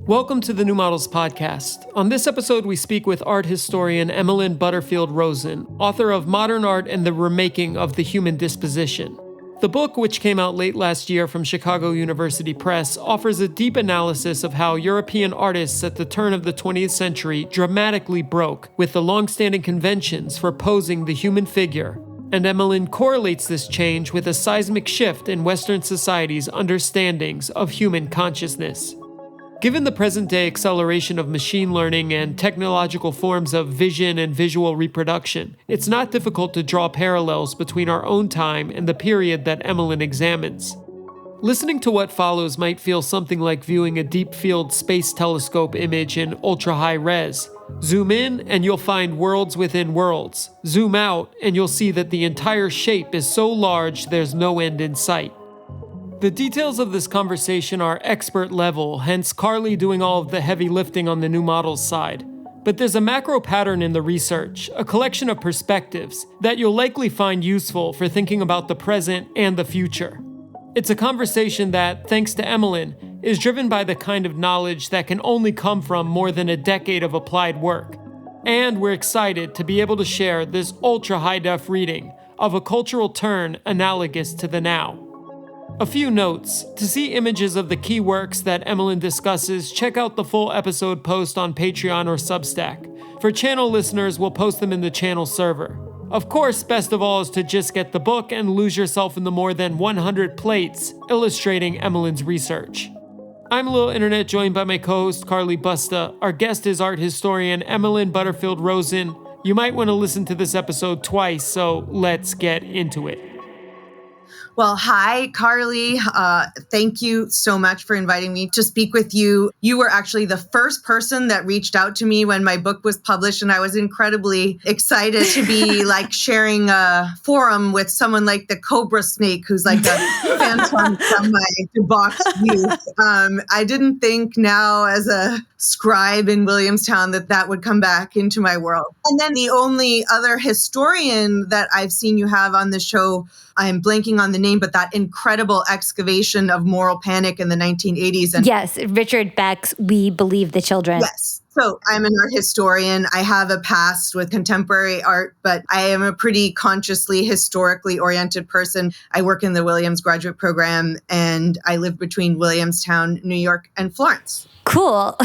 Welcome to the New Models Podcast. On this episode, we speak with art historian Emmelyn Butterfield-Rosen, author of Modern Art and the Remaking of the Human Disposition. The book, which came out late last year from Chicago University Press, offers a deep analysis of how European artists at the turn of the 20th century dramatically broke with the long-standing conventions for posing the human figure. And Emmelyn correlates this change with a seismic shift in Western society's understandings of human consciousness. Given the present-day acceleration of machine learning and technological forms of vision and visual reproduction, it's not difficult to draw parallels between our own time and the period that Emmelyn examines. Listening to what follows might feel something like viewing a deep-field space telescope image in ultra-high res. Zoom in and you'll find worlds within worlds. Zoom out and you'll see that the entire shape is so large there's no end in sight. The details of this conversation are expert level, hence Carly doing all of the heavy lifting on the New Models side. But there's a macro pattern in the research, a collection of perspectives, that you'll likely find useful for thinking about the present and the future. It's a conversation that, thanks to Emmelyn, is driven by the kind of knowledge that can only come from more than a decade of applied work. And we're excited to be able to share this ultra-high-def reading of a cultural turn analogous to the now. A few notes. To see images of the key works that Emmelyn discusses, check out the full episode post on Patreon or Substack. For channel listeners, we'll post them in the channel server. Of course, best of all is to just get the book and lose yourself in the more than 100 plates illustrating Emmelyn's research. I'm a Little Internet, joined by my co-host Carly Busta. Our guest is art historian Emmelyn Butterfield-Rosen. You might want to listen to this episode twice, so let's get into it. Well, hi, Carly. Thank you so much for inviting me to speak with you. You were actually the first person that reached out to me when my book was published, and I was incredibly excited to be sharing a forum with someone like the Cobra Snake, who's like a phantom from my debauched youth. I didn't think now as a scribe in Williamstown that would come back into my world. And then the only other historian that I've seen you have on the show, I'm blanking on the name, but that incredible excavation of moral panic in the 1980s. And yes, Richard Beck's We Believe the Children. Yes. So I'm an art historian. I have a past with contemporary art, but I am a pretty consciously, historically oriented person. I work in the Williams graduate program, and I live between Williamstown, New York, and Florence. Cool.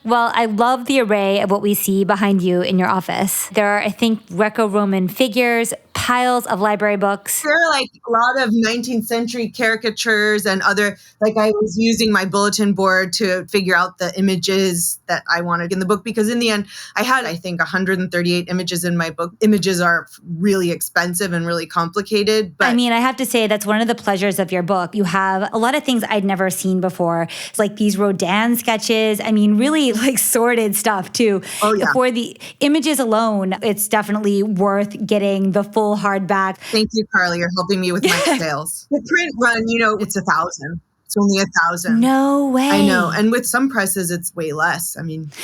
Well, I love the array of what we see behind you in your office. There are, I think, Greco-Roman figures, piles of library books. There are a lot of 19th century caricatures and other, I was using my bulletin board to figure out the images that I wanted in the book, because in the end, I had, I think, 138 images in my book. Images are really expensive and really complicated. But I have to say that's one of the pleasures of your book. You have a lot of things I'd never seen before. It's like these Rodin sketches. Really sordid stuff too. Oh, yeah. For the images alone, it's definitely worth getting the full hardback. Thank you, Carly. You're helping me with my sales. The print run, it's 1,000. It's only 1,000. No way. I know. And with some presses, it's way less.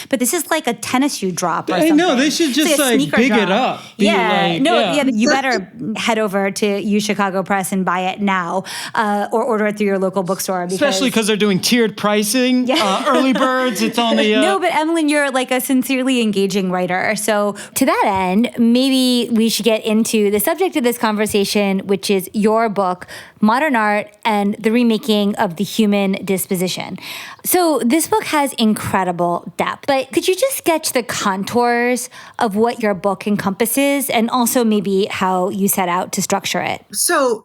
But this is like a tennis shoe drop or something. I know. They should just big it up. You better head over to UChicago Press and buy it now, or order it through your local bookstore. Especially because they're doing tiered pricing, early birds. It's only... No, but Emmelyn, you're a sincerely engaging writer. So to that end, maybe we should get into the subject of this conversation, which is your book, Modern Art and the Remaking of the Human Disposition. So this book has incredible depth, but could you just sketch the contours of what your book encompasses, and also maybe how you set out to structure it? So,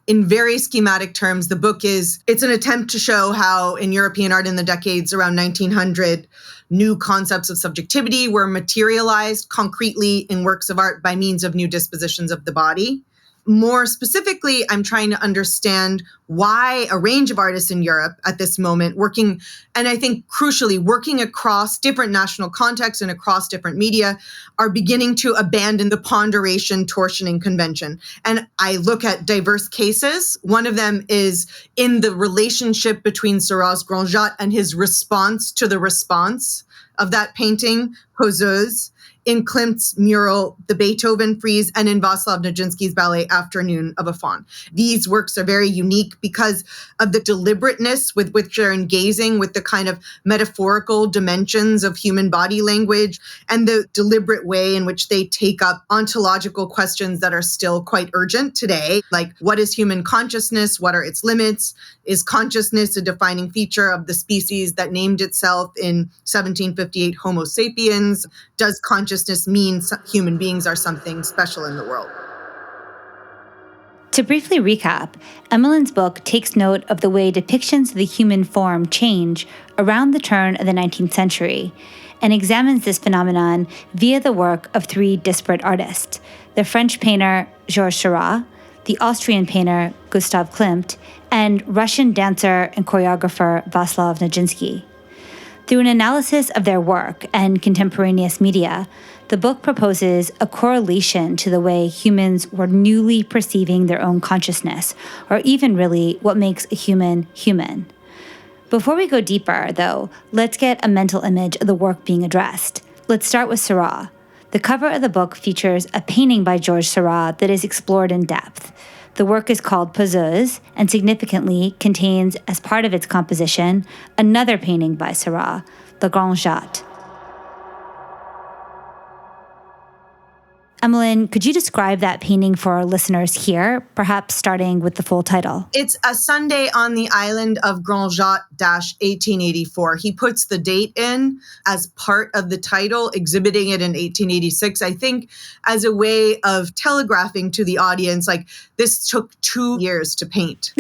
in very schematic terms, the book it's an attempt to show how in European art in the decades around 1900, new concepts of subjectivity were materialized concretely in works of art by means of new dispositions of the body. More specifically, I'm trying to understand why a range of artists in Europe at this moment working, and I think crucially, working across different national contexts and across different media, are beginning to abandon the ponderation, torsioning convention. And I look at diverse cases. One of them is in the relationship between Seurat's Grandjatte and his response to the response. of that painting, Poseuse, in Klimt's mural, The Beethoven Frieze, and in Václav Nijinsky's ballet, Afternoon of a Faun. These works are very unique because of the deliberateness with which they're engaging with the kind of metaphorical dimensions of human body language and the deliberate way in which they take up ontological questions that are still quite urgent today, like what is human consciousness? What are its limits? Is consciousness a defining feature of the species that named itself in 1758 Homo sapiens? Does consciousness mean human beings are something special in the world? To briefly recap, Emmelyn's book takes note of the way depictions of the human form change around the turn of the 19th century and examines this phenomenon via the work of three disparate artists: the French painter Georges Seurat, the Austrian painter Gustav Klimt, and Russian dancer and choreographer Václav Nijinsky. Through an analysis of their work and contemporaneous media, the book proposes a correlation to the way humans were newly perceiving their own consciousness, or even really what makes a human human. Before we go deeper, though, let's get a mental image of the work being addressed. Let's start with Seurat. The cover of the book features a painting by Georges Seurat that is explored in depth. The work is called Poseuse and significantly contains, as part of its composition, another painting by Seurat, Le Grand Jatte. Emmelyn, could you describe that painting for our listeners here, perhaps starting with the full title? It's A Sunday on the Island of Grand Jatte-1884. He puts the date in as part of the title, exhibiting it in 1886, I think, as a way of telegraphing to the audience, like, this took 2 years to paint.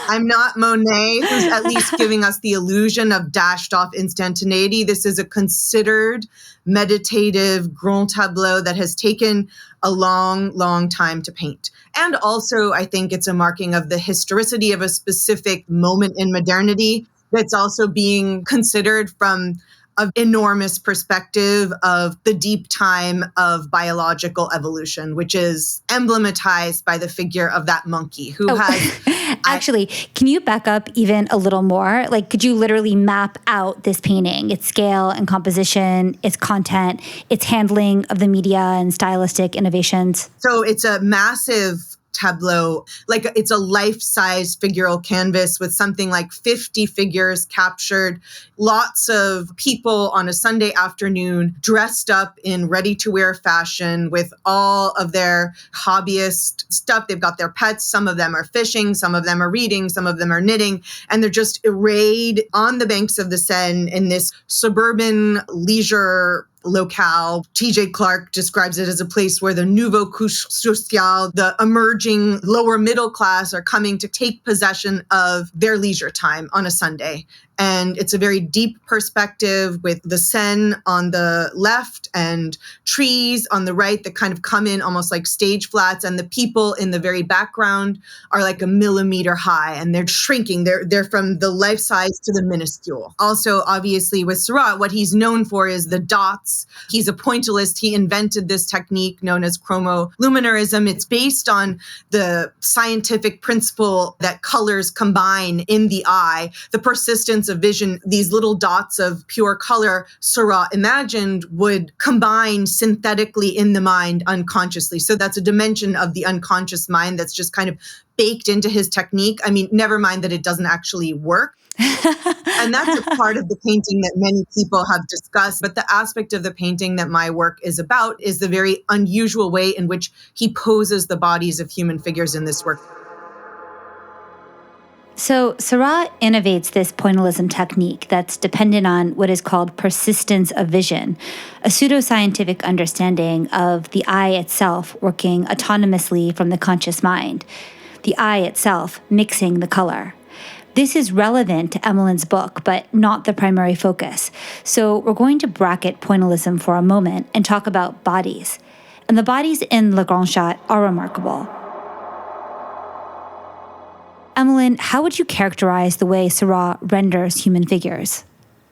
I'm not Monet, who's at least giving us the illusion of dashed off instantaneity. This is a considered, meditative grand tableau that has taken a long, long time to paint. And also, I think it's a marking of the historicity of a specific moment in modernity that's also being considered from an enormous perspective of the deep time of biological evolution, which is emblematized by the figure of that monkey who has... Actually, can you back up even a little more? Like, could you literally map out this painting, its scale and composition, its content, its handling of the media and stylistic innovations? So it's a massive tableau, like it's a life-size figural canvas with something like 50 figures captured, lots of people on a Sunday afternoon dressed up in ready-to-wear fashion with all of their hobbyist stuff. They've got their pets. Some of them are fishing, some of them are reading, some of them are knitting, and they're just arrayed on the banks of the Seine in this suburban leisure locale. T.J. Clark describes it as a place where the nouveau couche sociale, the emerging lower middle class, are coming to take possession of their leisure time on a Sunday. And it's a very deep perspective with the Seine on the left and trees on the right that kind of come in almost like stage flats. And the people in the very background are like a millimeter high and they're shrinking. They're from the life size to the minuscule. Also, obviously, with Seurat, what he's known for is the dots. He's a pointillist. He invented this technique known as chromoluminarism. It's based on the scientific principle that colors combine in the eye, the persistence of vision. These little dots of pure color, Seurat imagined, would combine synthetically in the mind unconsciously. So that's a dimension of the unconscious mind that's just kind of baked into his technique. I mean, never mind that it doesn't actually work. And that's a part of the painting that many people have discussed. But the aspect of the painting that my work is about is the very unusual way in which he poses the bodies of human figures in this work. So Seurat innovates this pointillism technique that's dependent on what is called persistence of vision, a pseudoscientific understanding of the eye itself working autonomously from the conscious mind, the eye itself mixing the color. This is relevant to Emmelyn's book, but not the primary focus. So we're going to bracket pointillism for a moment and talk about bodies. And the bodies in Le Grand Jatte are remarkable. Emmelyn, how would you characterize the way Seurat renders human figures?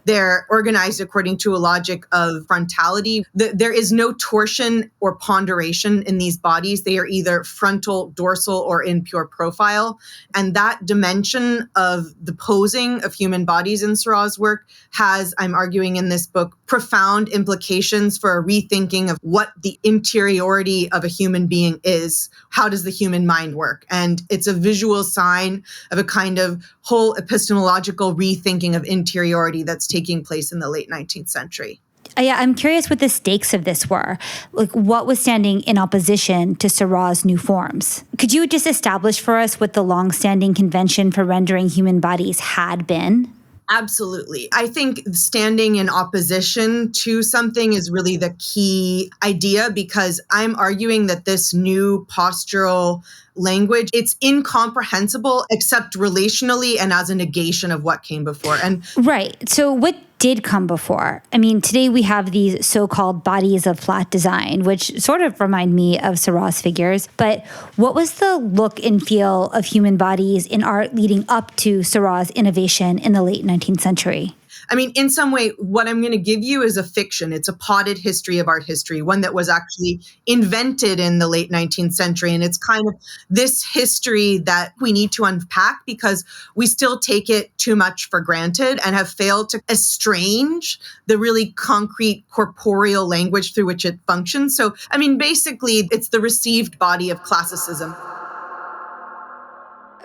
They're organized according to a logic of frontality. There is no torsion or ponderation in these bodies. They are either frontal, dorsal, or in pure profile. And that dimension of the posing of human bodies in Seurat's work has, I'm arguing in this book, profound implications for a rethinking of what the interiority of a human being is. How does the human mind work? And it's a visual sign of a kind of whole epistemological rethinking of interiority that's taking place in the late 19th century. Yeah, I'm curious what the stakes of this were. Like, what was standing in opposition to Seurat's new forms? Could you just establish for us what the long-standing convention for rendering human bodies had been? Absolutely. I think standing in opposition to something is really the key idea, because I'm arguing that this new postural language, it's incomprehensible except relationally and as a negation of what came before. And right. So what did come before? I mean, today we have these so-called bodies of flat design, which sort of remind me of Seurat's figures. But what was the look and feel of human bodies in art leading up to Seurat's innovation in the late 19th century? I mean, in some way, what I'm going to give you is a fiction. It's a potted history of art history, one that was actually invented in the late 19th century. And it's kind of this history that we need to unpack because we still take it too much for granted and have failed to estrange the really concrete corporeal language through which it functions. So, I mean, basically, it's the received body of classicism.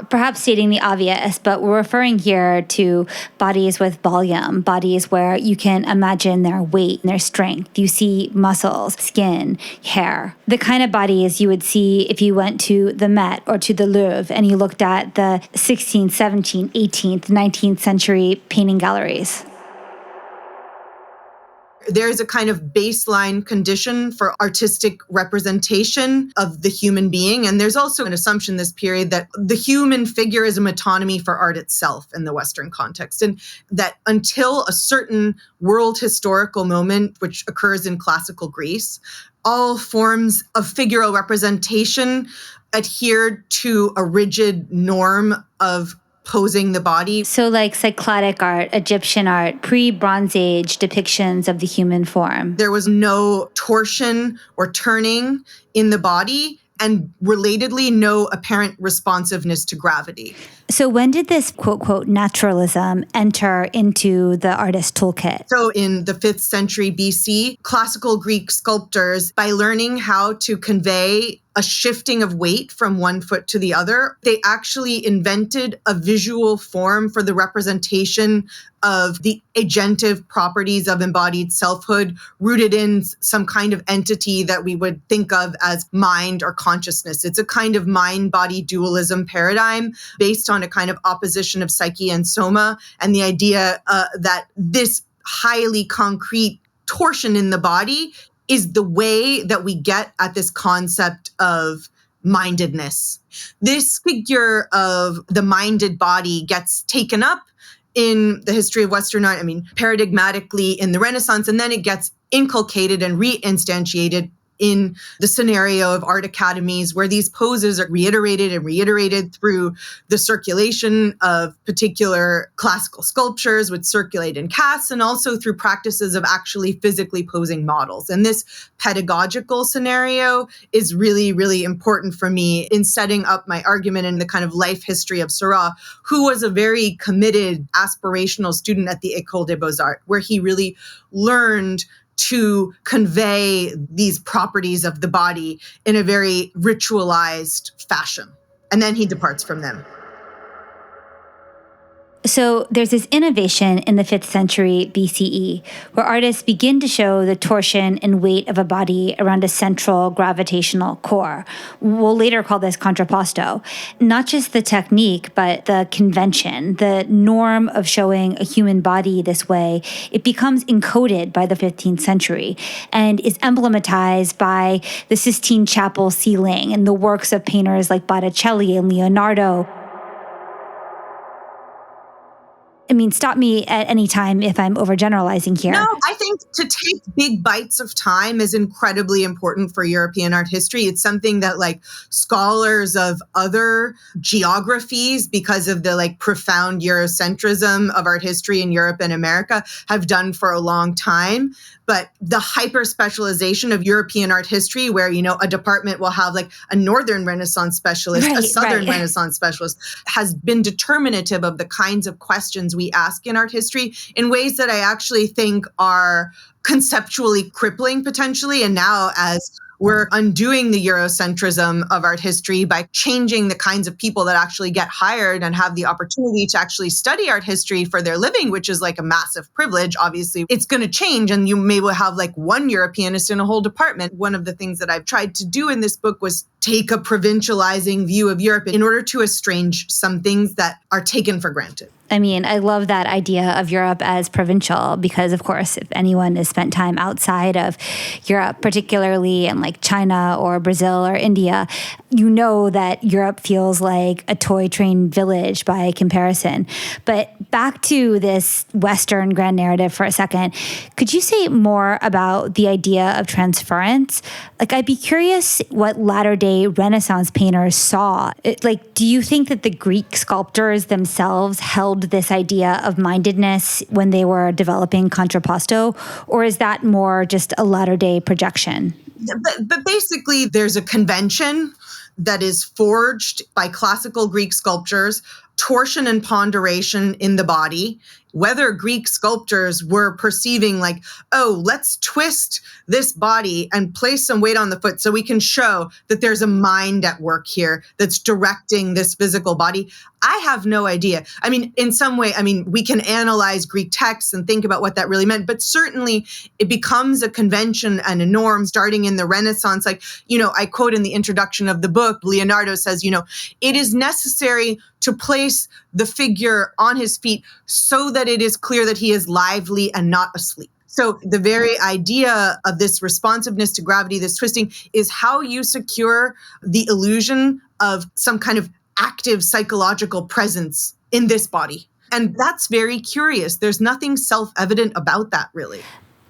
Perhaps stating the obvious, but we're referring here to bodies with volume, bodies where you can imagine their weight and their strength. You see muscles, skin, hair, the kind of bodies you would see if you went to the Met or to the Louvre and you looked at the 16th, 17th, 18th, 19th century painting galleries. There's a kind of baseline condition for artistic representation of the human being. And there's also an assumption in this period that the human figure is a metonymy for art itself in the Western context. And that until a certain world historical moment, which occurs in classical Greece, all forms of figural representation adhered to a rigid norm of posing the body. So like Cycladic art, Egyptian art, pre-Bronze Age depictions of the human form. There was no torsion or turning in the body, and relatedly, no apparent responsiveness to gravity. So when did this quote, naturalism enter into the artist's toolkit? So in the 5th century BC, classical Greek sculptors, by learning how to convey a shifting of weight from one foot to the other, they actually invented a visual form for the representation of the agentive properties of embodied selfhood, rooted in some kind of entity that we would think of as mind or consciousness. It's a kind of mind-body dualism paradigm based on a kind of opposition of psyche and soma, and the idea that this highly concrete torsion in the body is the way that we get at this concept of mindedness. This figure of the minded body gets taken up in the history of Western art, paradigmatically in the Renaissance, and then it gets inculcated and reinstantiated in the scenario of art academies, where these poses are reiterated and reiterated through the circulation of particular classical sculptures, which circulate in casts, and also through practices of actually physically posing models. And this pedagogical scenario is really, really important for me in setting up my argument in the kind of life history of Seurat, who was a very committed, aspirational student at the École des Beaux-Arts, where he really learned to convey these properties of the body in a very ritualized fashion. And then he departs from them. So there's this innovation in the 5th century BCE where artists begin to show the torsion and weight of a body around a central gravitational core. We'll later call this contrapposto. Not just the technique, but the convention, the norm of showing a human body this way, it becomes encoded by the 15th century and is emblematized by the Sistine Chapel ceiling and the works of painters like Botticelli and Leonardo. I mean, stop me at any time if I'm overgeneralizing here. No, I think to take big bites of time is incredibly important for European art history. It's something that like scholars of other geographies, because of the like profound Eurocentrism of art history in Europe and America, have done for a long time. But the hyper specialization of European art history, where, you know, a department will have like a Northern Renaissance specialist, a Southern Renaissance specialist, has been determinative of the kinds of questions we ask in art history in ways that I actually think are conceptually crippling potentially. And now, as we're undoing the Eurocentrism of art history by changing the kinds of people that actually get hired and have the opportunity to actually study art history for their living, which is like a massive privilege. Obviously, it's going to change, and you may well have like one Europeanist in a whole department. One of the things that I've tried to do in this book was take a provincializing view of Europe in order to estrange some things that are taken for granted. I mean, I love that idea of Europe as provincial because, of course, if anyone has spent time outside of Europe, particularly in like China or Brazil or India, you know that Europe feels like a toy train village by comparison. But back to this Western grand narrative for a second, could you say more about the idea of transference? Like, I'd be curious what latter-day Renaissance painters saw. Do you think that the Greek sculptors themselves held this idea of mindedness when they were developing contrapposto, or is that more just a latter-day projection? But basically, there's a convention that is forged by classical Greek sculptures, torsion and ponderation in the body. Whether Greek sculptors were perceiving like, oh, let's twist this body and place some weight on the foot so we can show that there's a mind at work here that's directing this physical body, I have no idea. I mean, in some way, we can analyze Greek texts and think about what that really meant, but certainly it becomes a convention and a norm starting in the Renaissance. Like, I quote in the introduction of the book, Leonardo says, it is necessary to place the figure on his feet so that it is clear that he is lively and not asleep. So the very idea of this responsiveness to gravity, this twisting, is how you secure the illusion of some kind of active psychological presence in this body. And that's very curious. There's nothing self-evident about that, really.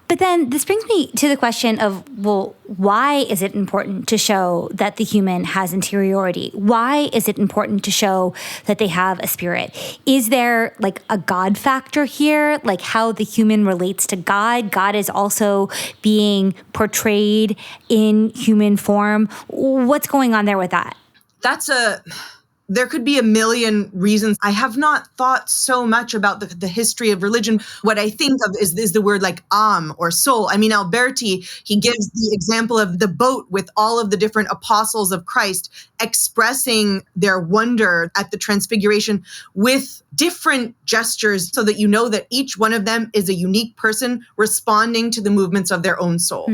But then this brings me to the question of, well, why is it important to show that the human has interiority? Why is it important to show that they have a spirit? Is there like a God factor here, like how the human relates to God? God is also being portrayed in human form. What's going on there with that? There could be a million reasons. I have not thought so much about the history of religion. What I think of is the word like âme or soul. Alberti, he gives the example of the boat with all of the different apostles of Christ expressing their wonder at the transfiguration with different gestures so that you know that each one of them is a unique person responding to the movements of their own soul.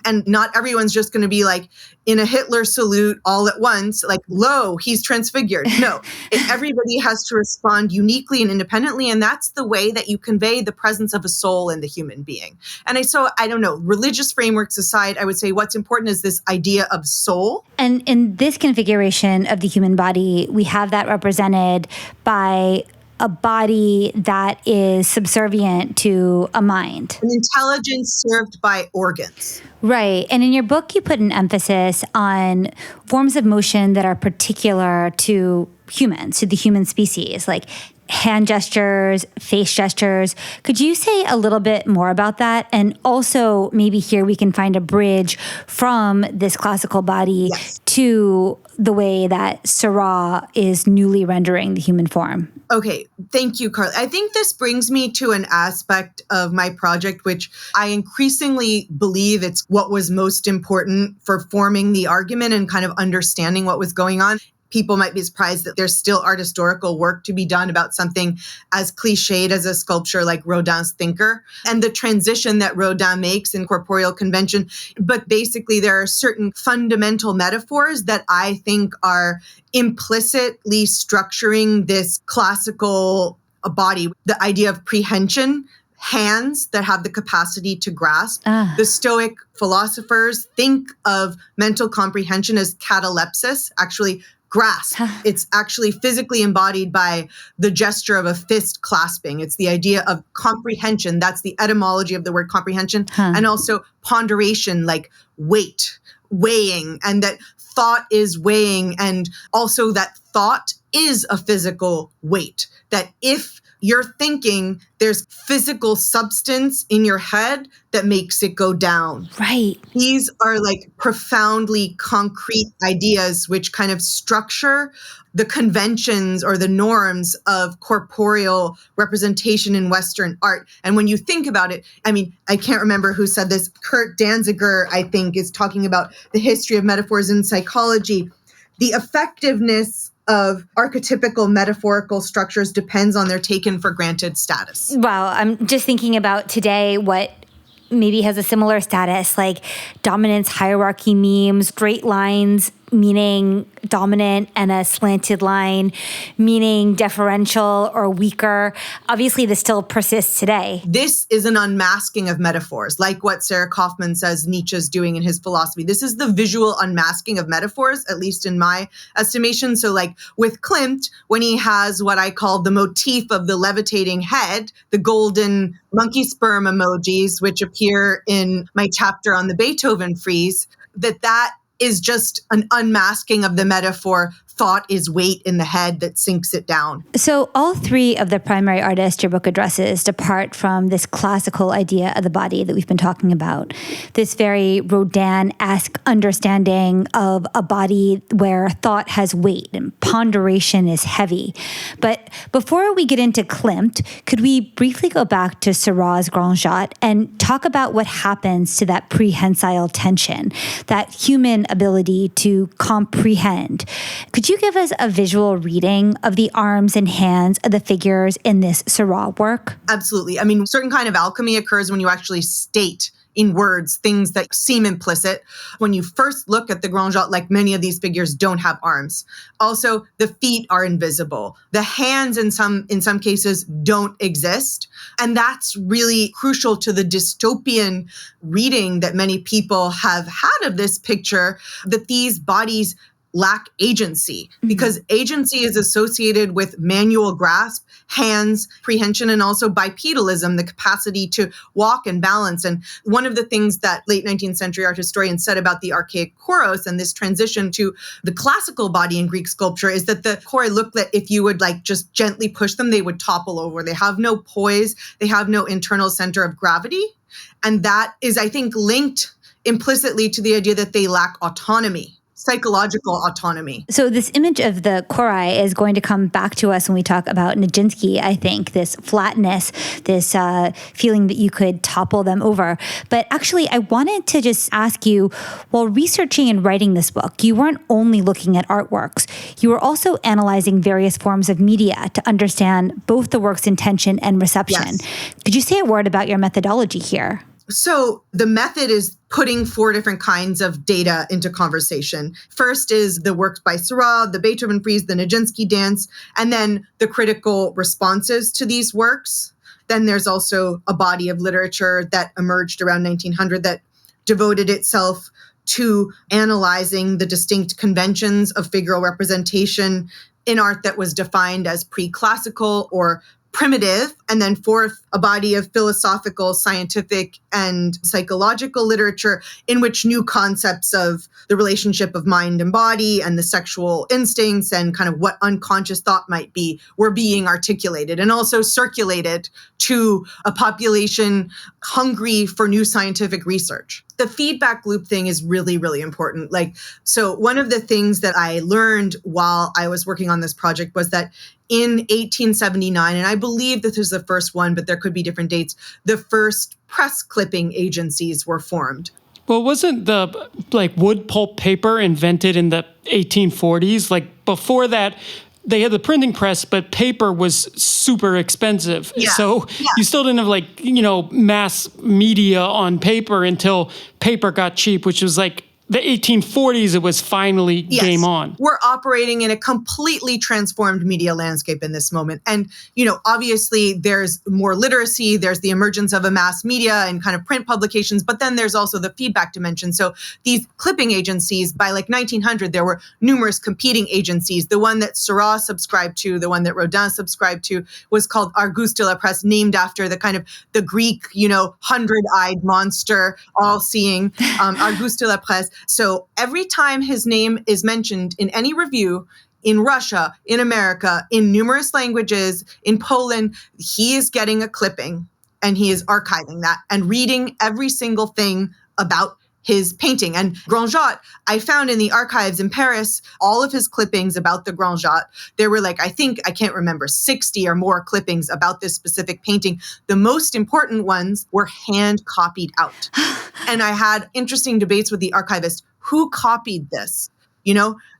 And not everyone's just going to be like in a Hitler salute all at once, like, lo, he's transfigured. No, everybody has to respond uniquely and independently. And that's the way that you convey the presence of a soul in the human being. And I don't know, religious frameworks aside, I would say what's important is this idea of soul. And in this configuration of the human body, we have that represented by a body that is subservient to a mind. An intelligence served by organs. Right. And in your book, you put an emphasis on forms of motion that are particular to humans, to the human species, like hand gestures, face gestures. Could you say a little bit more about that? And also maybe here we can find a bridge from this classical body to the way that Seurat is newly rendering the human form. Okay, thank you, Carly. I think this brings me to an aspect of my project, which I increasingly believe it's what was most important for forming the argument and kind of understanding what was going on. People might be surprised that there's still art historical work to be done about something as cliched as a sculpture like Rodin's Thinker and the transition that Rodin makes in corporeal convention. But basically, there are certain fundamental metaphors that I think are implicitly structuring this classical body. The idea of prehension, hands that have the capacity to grasp. The Stoic philosophers think of mental comprehension as catalepsis, actually grasp. It's actually physically embodied by the gesture of a fist clasping. It's the idea of comprehension. That's the etymology of the word comprehension. And also ponderation, like weight, weighing, and that thought is weighing. And also that thought is a physical weight. That if you're thinking, there's physical substance in your head that makes it go down. Right. These are like profoundly concrete ideas which kind of structure the conventions or the norms of corporeal representation in Western art. And when you think about it, I mean, I can't remember who said this. Kurt Danziger, I think, is talking about the history of metaphors in psychology. The effectiveness of archetypical metaphorical structures depends on their taken for granted status. Wow, I'm just thinking about today what maybe has a similar status, like dominance hierarchy memes, straight lines meaning dominant and a slanted line meaning deferential or weaker. Obviously, this still persists today. This is an unmasking of metaphors, like what Sarah Kaufman says Nietzsche's doing in his philosophy. This is the visual unmasking of metaphors, at least in my estimation. So like with Klimt, when he has what I call the motif of the levitating head, the golden monkey sperm emojis, which appear in my chapter on the Beethoven frieze, that is just an unmasking of the metaphor. Thought is weight in the head that sinks it down. So all three of the primary artists your book addresses depart from this classical idea of the body that we've been talking about, this very Rodin-esque understanding of a body where thought has weight and ponderation is heavy. But before we get into Klimt, could we briefly go back to Seurat's Grand Jatte and talk about what happens to that prehensile tension, that human ability to comprehend? Could you give us a visual reading of the arms and hands of the figures in this Seurat work? Absolutely. I mean, certain kind of alchemy occurs when you actually state in words things that seem implicit. When you first look at the Grand Jatte, like many of these figures don't have arms. Also, the feet are invisible. The hands in some cases don't exist. And that's really crucial to the dystopian reading that many people have had of this picture, that these bodies lack agency, because agency is associated with manual grasp, hands, prehension, and also bipedalism, the capacity to walk and balance. And one of the things that late 19th century art historians said about the archaic choros and this transition to the classical body in Greek sculpture is that the choroi look that if you would like just gently push them, they would topple over. They have no poise. They have no internal center of gravity. And that is, I think, linked implicitly to the idea that they lack autonomy. Psychological autonomy. So this image of the choroi is going to come back to us when we talk about Nijinsky, I think, this flatness, this feeling that you could topple them over. But actually, I wanted to just ask you, while researching and writing this book, you weren't only looking at artworks. You were also analyzing various forms of media to understand both the work's intention and reception. Yes. Could you say a word about your methodology here? So the method is putting four different kinds of data into conversation. First is the works by Seurat, the Beethoven frieze, the Nijinsky dance, and then the critical responses to these works. Then there's also a body of literature that emerged around 1900 that devoted itself to analyzing the distinct conventions of figural representation in art that was defined as pre-classical or primitive. And then fourth, a body of philosophical, scientific, and psychological literature in which new concepts of the relationship of mind and body and the sexual instincts and kind of what unconscious thought might be were being articulated and also circulated to a population hungry for new scientific research. The feedback loop thing is really, really important. So one of the things that I learned while I was working on this project was that in 1879, and I believe that this was the first one, but there could be different dates, the first press clipping agencies were formed. Well, wasn't the wood pulp paper invented in the 1840s? Before that, they had the printing press, but paper was super expensive. Yeah. So you still didn't have mass media on paper until paper got cheap, which was the 1840s, it was finally game on. We're operating in a completely transformed media landscape in this moment. And, obviously there's more literacy, there's the emergence of a mass media and kind of print publications, but then there's also the feedback dimension. So these clipping agencies, by like 1900, there were numerous competing agencies. The one that Seurat subscribed to, the one that Rodin subscribed to, was called Argus de la Presse, named after the Greek, hundred-eyed monster, all-seeing, Argus de la Presse. So every time his name is mentioned in any review, in Russia, in America, in numerous languages, in Poland, he is getting a clipping and he is archiving that and reading every single thing about his painting. And Grand Jatte, I found in the archives in Paris, all of his clippings about the Grand Jatte. There were I can't remember, 60 or more clippings about this specific painting. The most important ones were hand copied out. And I had interesting debates with the archivist. Who copied this?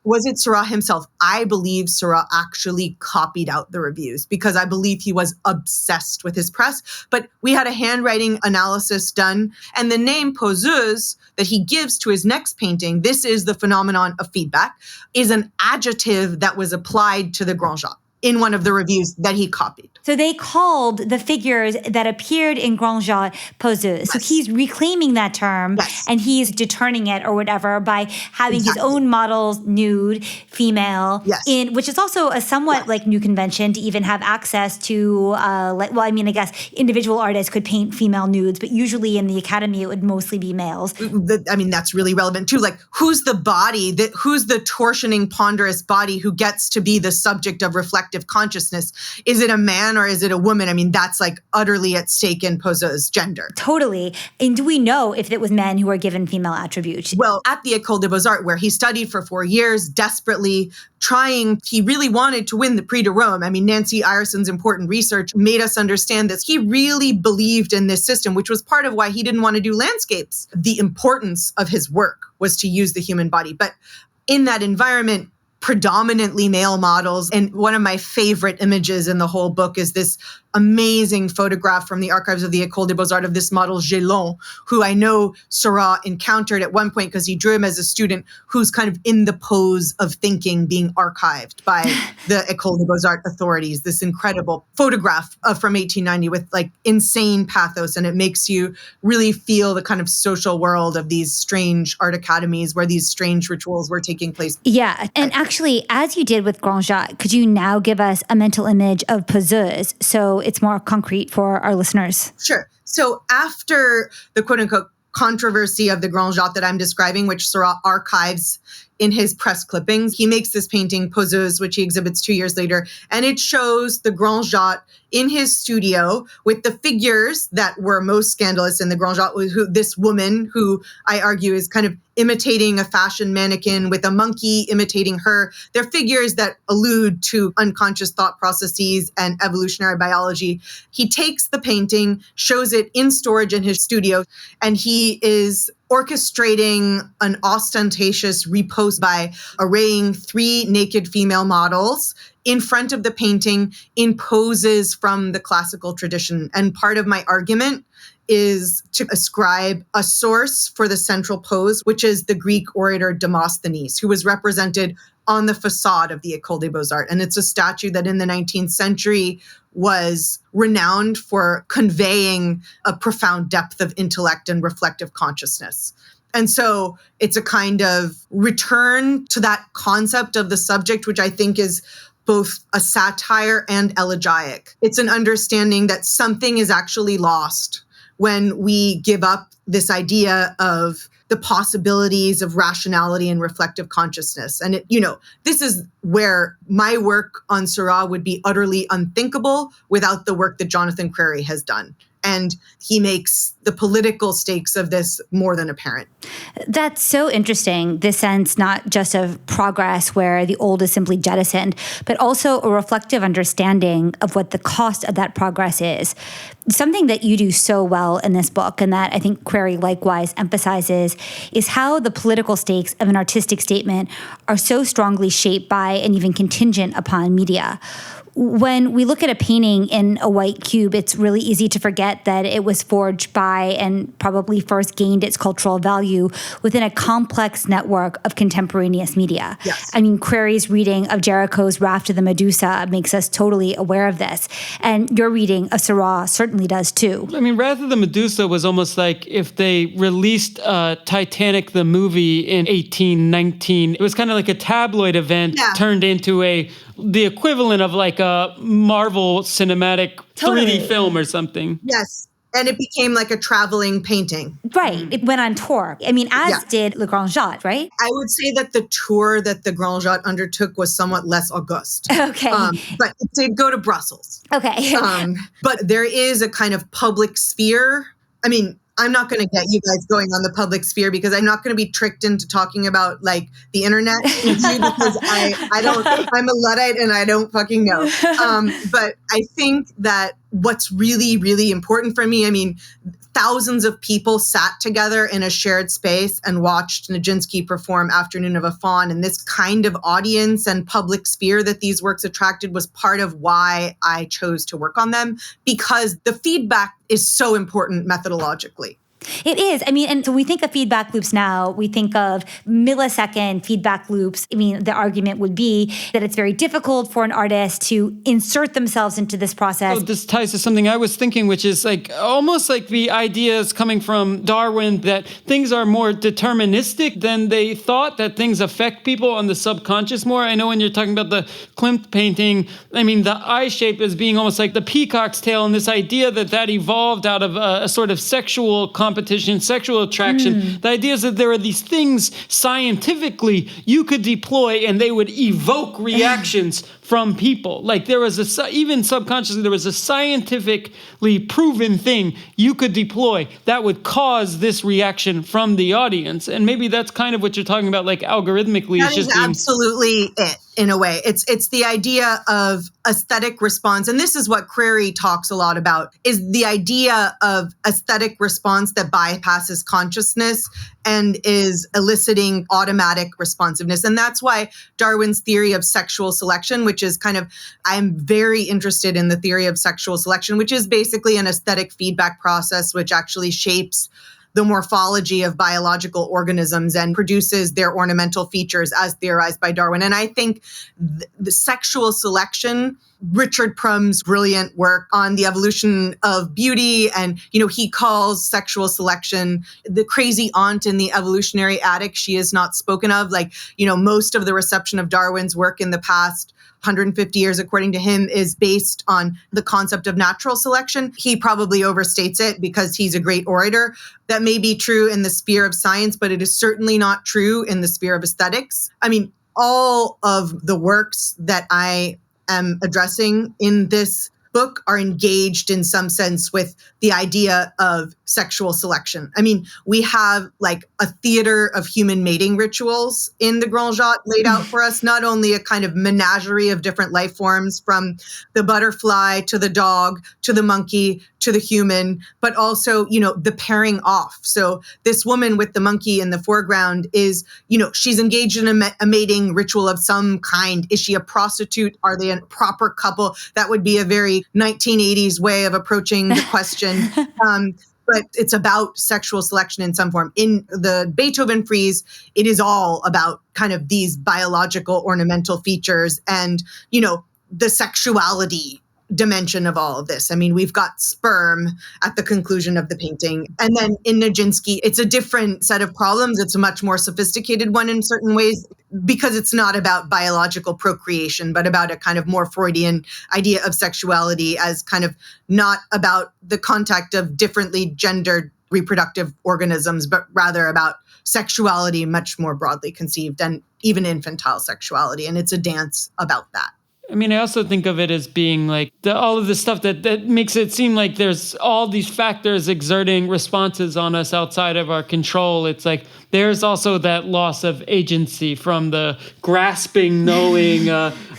Was it Seurat himself? I believe Seurat actually copied out the reviews because I believe he was obsessed with his press. But we had a handwriting analysis done, and the name poseuse that he gives to his next painting, this is the phenomenon of feedback, is an adjective that was applied to the Grand Jatte in one of the reviews that he copied. So they called the figures that appeared in Grand Jatte poseuses. Yes. So he's reclaiming that term, yes, and he's determining it or whatever by having his own models nude, female, yes, which is also a somewhat new convention to even have access to, I guess individual artists could paint female nudes, but usually in the academy it would mostly be males. That's really relevant too. Who's the body, who's the torsioning, ponderous body who gets to be the subject of reflective consciousness? Is it a man or is it a woman? That's utterly at stake in Poseux's gender. Totally. And do we know if it was men who were given female attributes? Well, at the École des Beaux-Arts, where he studied for 4 years, desperately he really wanted to win the Prix de Rome. Nancy Ireson's important research made us understand this. He really believed in this system, which was part of why he didn't want to do landscapes. The importance of his work was to use the human body. But in that environment, predominantly male models. And one of my favorite images in the whole book is this amazing photograph from the archives of the École des Beaux-Arts of this model, Gélon, who I know Seurat encountered at one point because he drew him as a student, who's kind of in the pose of thinking being archived by the École des Beaux-Arts authorities. This incredible photograph from 1890 with insane pathos. And it makes you really feel the kind of social world of these strange art academies where these strange rituals were taking place. Yeah. And actually, as you did with Grand Jatte, could you now give us a mental image of poseuse so it's more concrete for our listeners? Sure. So after the quote-unquote controversy of the Grand Jatte that I'm describing, which Seurat archives in his press clippings, he makes this painting, Poseuse, which he exhibits 2 years later, and it shows the Grand Jatte in his studio with the figures that were most scandalous in the Grand Jatte, this woman who I argue is kind of imitating a fashion mannequin with a monkey imitating her. They're figures that allude to unconscious thought processes and evolutionary biology. He takes the painting, shows it in storage in his studio, and he is orchestrating an ostentatious repose by arraying 3 naked female models in front of the painting in poses from the classical tradition. And part of my argument is to ascribe a source for the central pose, which is the Greek orator Demosthenes, who was represented on the facade of the École des Beaux-Arts. And it's a statue that in the 19th century was renowned for conveying a profound depth of intellect and reflective consciousness. And so it's a kind of return to that concept of the subject, which I think is both a satire and elegiac. It's an understanding that something is actually lost when we give up this idea of the possibilities of rationality and reflective consciousness. And, this is where my work on Seurat would be utterly unthinkable without the work that Jonathan Crary has done. And he makes the political stakes of this more than apparent. That's so interesting, this sense not just of progress where the old is simply jettisoned, but also a reflective understanding of what the cost of that progress is. Something that you do so well in this book, and that I think Crary likewise emphasizes, is how the political stakes of an artistic statement are so strongly shaped by and even contingent upon media. when we look at a painting in a white cube, it's really easy to forget that it was forged by and probably first gained its cultural value within a complex network of contemporaneous media. Yes. I mean, Query's reading of Jericho's Raft of the Medusa makes us totally aware of this. And your reading of Seurat certainly does too. I mean, Wrath of the Medusa was almost like if they released Titanic the movie in 1819. It was kind of like a tabloid event turned into the equivalent of like a Marvel cinematic 3D film or something. Yes. And it became like a traveling painting. Right. It went on tour. I mean, as did Le Grand Jatte, right? I would say that the tour that the Grand Jatte undertook was somewhat less august. Okay. But it did go to Brussels. Okay. But there is a kind of public sphere. I mean, I'm not going to get you guys going on the public sphere because I'm not going to be tricked into talking about like the internet with you because I'm a Luddite and I don't fucking know. But I think that what's really, really important for me, I mean, thousands of people sat together in a shared space and watched Nijinsky perform Afternoon of a Faun. And this kind of audience and public sphere that these works attracted was part of why I chose to work on them, because the feedback is so important methodologically. It is. I mean, and so we think of feedback loops now, we think of millisecond feedback loops. I mean, the argument would be that it's very difficult for an artist to insert themselves into this process. Oh, this ties to something I was thinking, which is like almost like the ideas coming from Darwin that things are more deterministic than they thought, that things affect people on the subconscious more. I know when you're talking about the Klimt painting, I mean, the eye shape is being almost like the peacock's tail, and this idea that evolved out of a sort of sexual competition, sexual attraction. The idea is that there are these things scientifically you could deploy and they would evoke reactions from people. Like there was even subconsciously, there was a scientifically proven thing you could deploy that would cause this reaction from the audience. And maybe that's kind of what you're talking about, like algorithmically. That is absolutely it. In a way, it's the idea of aesthetic response. And this is what Query talks a lot about, is the idea of aesthetic response that bypasses consciousness and is eliciting automatic responsiveness. And that's why Darwin's theory of sexual selection, which is kind of, I'm very interested in the theory of sexual selection, which is basically an aesthetic feedback process, which actually shapes the morphology of biological organisms and produces their ornamental features as theorized by Darwin. And I think the sexual selection, Richard Prum's brilliant work on the evolution of beauty, and, he calls sexual selection the crazy aunt in the evolutionary attic she is not spoken of. Like, most of the reception of Darwin's work in the past 150 years, according to him, is based on the concept of natural selection. He probably overstates it because he's a great orator. That may be true in the sphere of science, but it is certainly not true in the sphere of aesthetics. I mean, all of the works that I am addressing in this book are engaged in some sense with the idea of sexual selection. I mean, we have like a theater of human mating rituals in the Grand Jatte laid out for us, not only a kind of menagerie of different life forms from the butterfly to the dog to the monkey to the human, but also, the pairing off. So this woman with the monkey in the foreground is, she's engaged in a mating ritual of some kind. Is she a prostitute? Are they a proper couple? That would be a very 1980s way of approaching the question. But it's about sexual selection in some form. In the Beethoven frieze, it is all about kind of these biological ornamental features and, the sexuality dimension of all of this. I mean, we've got sperm at the conclusion of the painting. And then in Nijinsky, it's a different set of problems. It's a much more sophisticated one in certain ways because it's not about biological procreation, but about a kind of more Freudian idea of sexuality as kind of not about the contact of differently gendered reproductive organisms, but rather about sexuality much more broadly conceived and even infantile sexuality. And it's a dance about that. I mean, I also think of it as being like all of the stuff that makes it seem like there's all these factors exerting responses on us outside of our control. It's like there's also that loss of agency from the grasping, knowing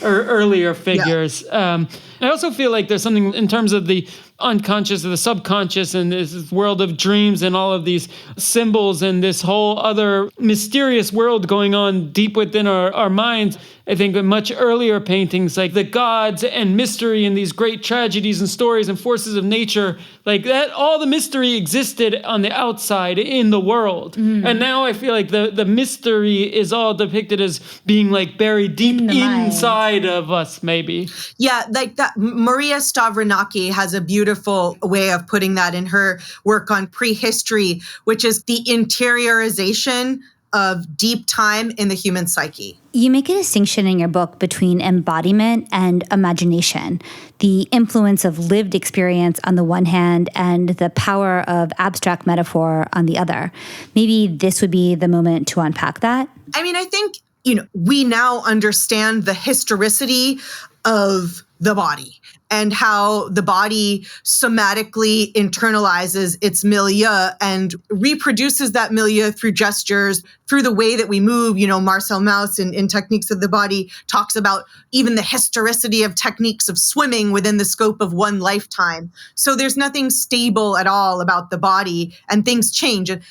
earlier figures. Yeah. I also feel like there's something in terms of the unconscious or the subconscious and this world of dreams and all of these symbols and this whole other mysterious world going on deep within our minds. I think in much earlier paintings, like the gods and mystery and these great tragedies and stories and forces of nature, like that, all the mystery existed on the outside in the world. And now I feel like the mystery is all depicted as being like buried deep inside of us, maybe. Yeah, like that. Maria Stavronaki has a beautiful way of putting that in her work on prehistory, which is the interiorization of deep time in the human psyche. You make a distinction in your book between embodiment and imagination, the influence of lived experience on the one hand and the power of abstract metaphor on the other. Maybe this would be the moment to unpack that. I mean, I think, we now understand the historicity of the body and how the body somatically internalizes its milieu and reproduces that milieu through gestures, through the way that we move. Marcel Mauss in Techniques of the Body talks about even the historicity of techniques of swimming within the scope of one lifetime. So there's nothing stable at all about the body, and things change. And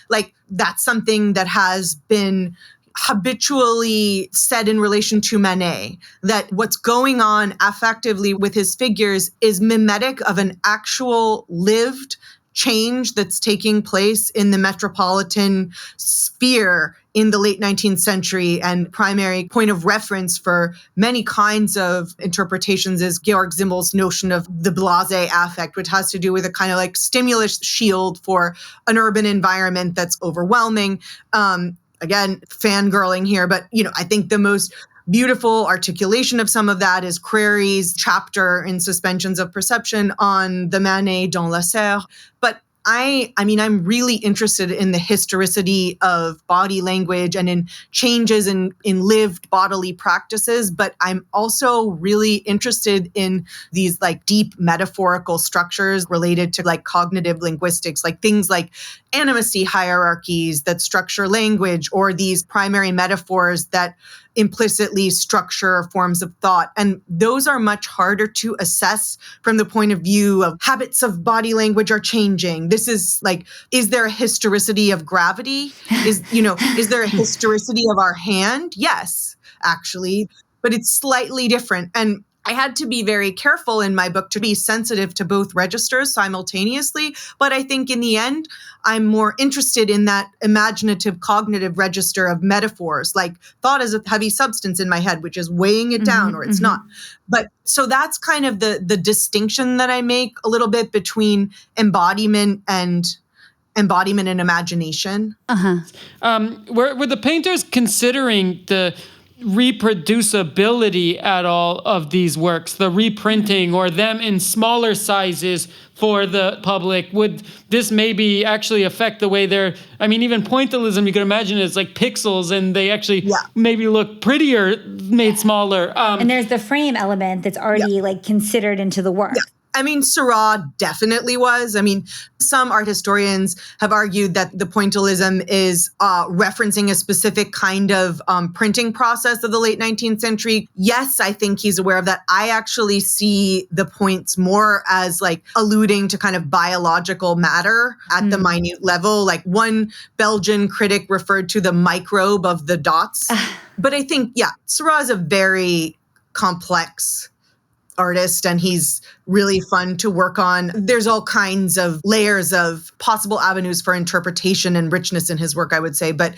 that's something that has been habitually said in relation to Manet, that what's going on affectively with his figures is mimetic of an actual lived change that's taking place in the metropolitan sphere in the late 19th century. And primary point of reference for many kinds of interpretations is Georg Simmel's notion of the blasé affect, which has to do with a kind of like stimulus shield for an urban environment that's overwhelming. Again, fangirling here, but I think the most beautiful articulation of some of that is Crary's chapter in Suspensions of Perception on the Manet dans la serre. But I'm really interested in the historicity of body language and in changes in lived bodily practices. But I'm also really interested in these deep metaphorical structures related to cognitive linguistics, things like animacy hierarchies that structure language, or these primary metaphors that implicitly structure forms of thought. And those are much harder to assess from the point of view of habits of body language are changing. This is is there a historicity of gravity? Is there a historicity of our hand? Yes, actually, but it's slightly different. And I had to be very careful in my book to be sensitive to both registers simultaneously. But I think in the end, I'm more interested in that imaginative cognitive register of metaphors, like thought as a heavy substance in my head, which is weighing it down or it's not. But so that's kind of the distinction that I make a little bit between embodiment and imagination. Were the painters considering the reproducibility at all of these works, the reprinting or them in smaller sizes for the public? Would this maybe actually affect the way even pointillism, you could imagine it's like pixels and they actually maybe look prettier made smaller. And there's the frame element that's already considered into the work. Yeah. Seurat definitely was. Some art historians have argued that the pointillism is referencing a specific kind of printing process of the late 19th century. Yes, I think he's aware of that. I actually see the points more as alluding to kind of biological matter at the minute level. One Belgian critic referred to the microbe of the dots. But I think, Seurat is a very complex artist, and he's really fun to work on. There's all kinds of layers of possible avenues for interpretation and richness in his work, I would say. But,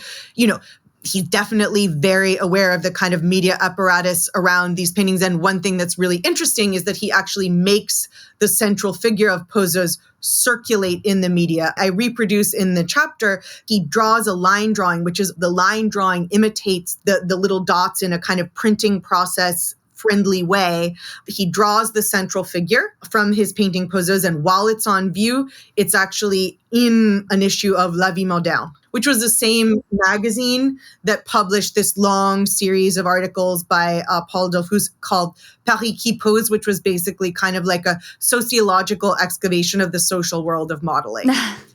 he's definitely very aware of the kind of media apparatus around these paintings. And one thing that's really interesting is that he actually makes the central figure of poses circulate in the media. I reproduce in the chapter, he draws a line drawing, which is the line drawing imitates the little dots in a kind of printing process friendly way. He draws the central figure from his painting poses, and while it's on view, it's actually in an issue of La Vie Moderne, which was the same magazine that published this long series of articles by Paul Delphus called Paris qui pose, which was basically kind of like a sociological excavation of the social world of modeling.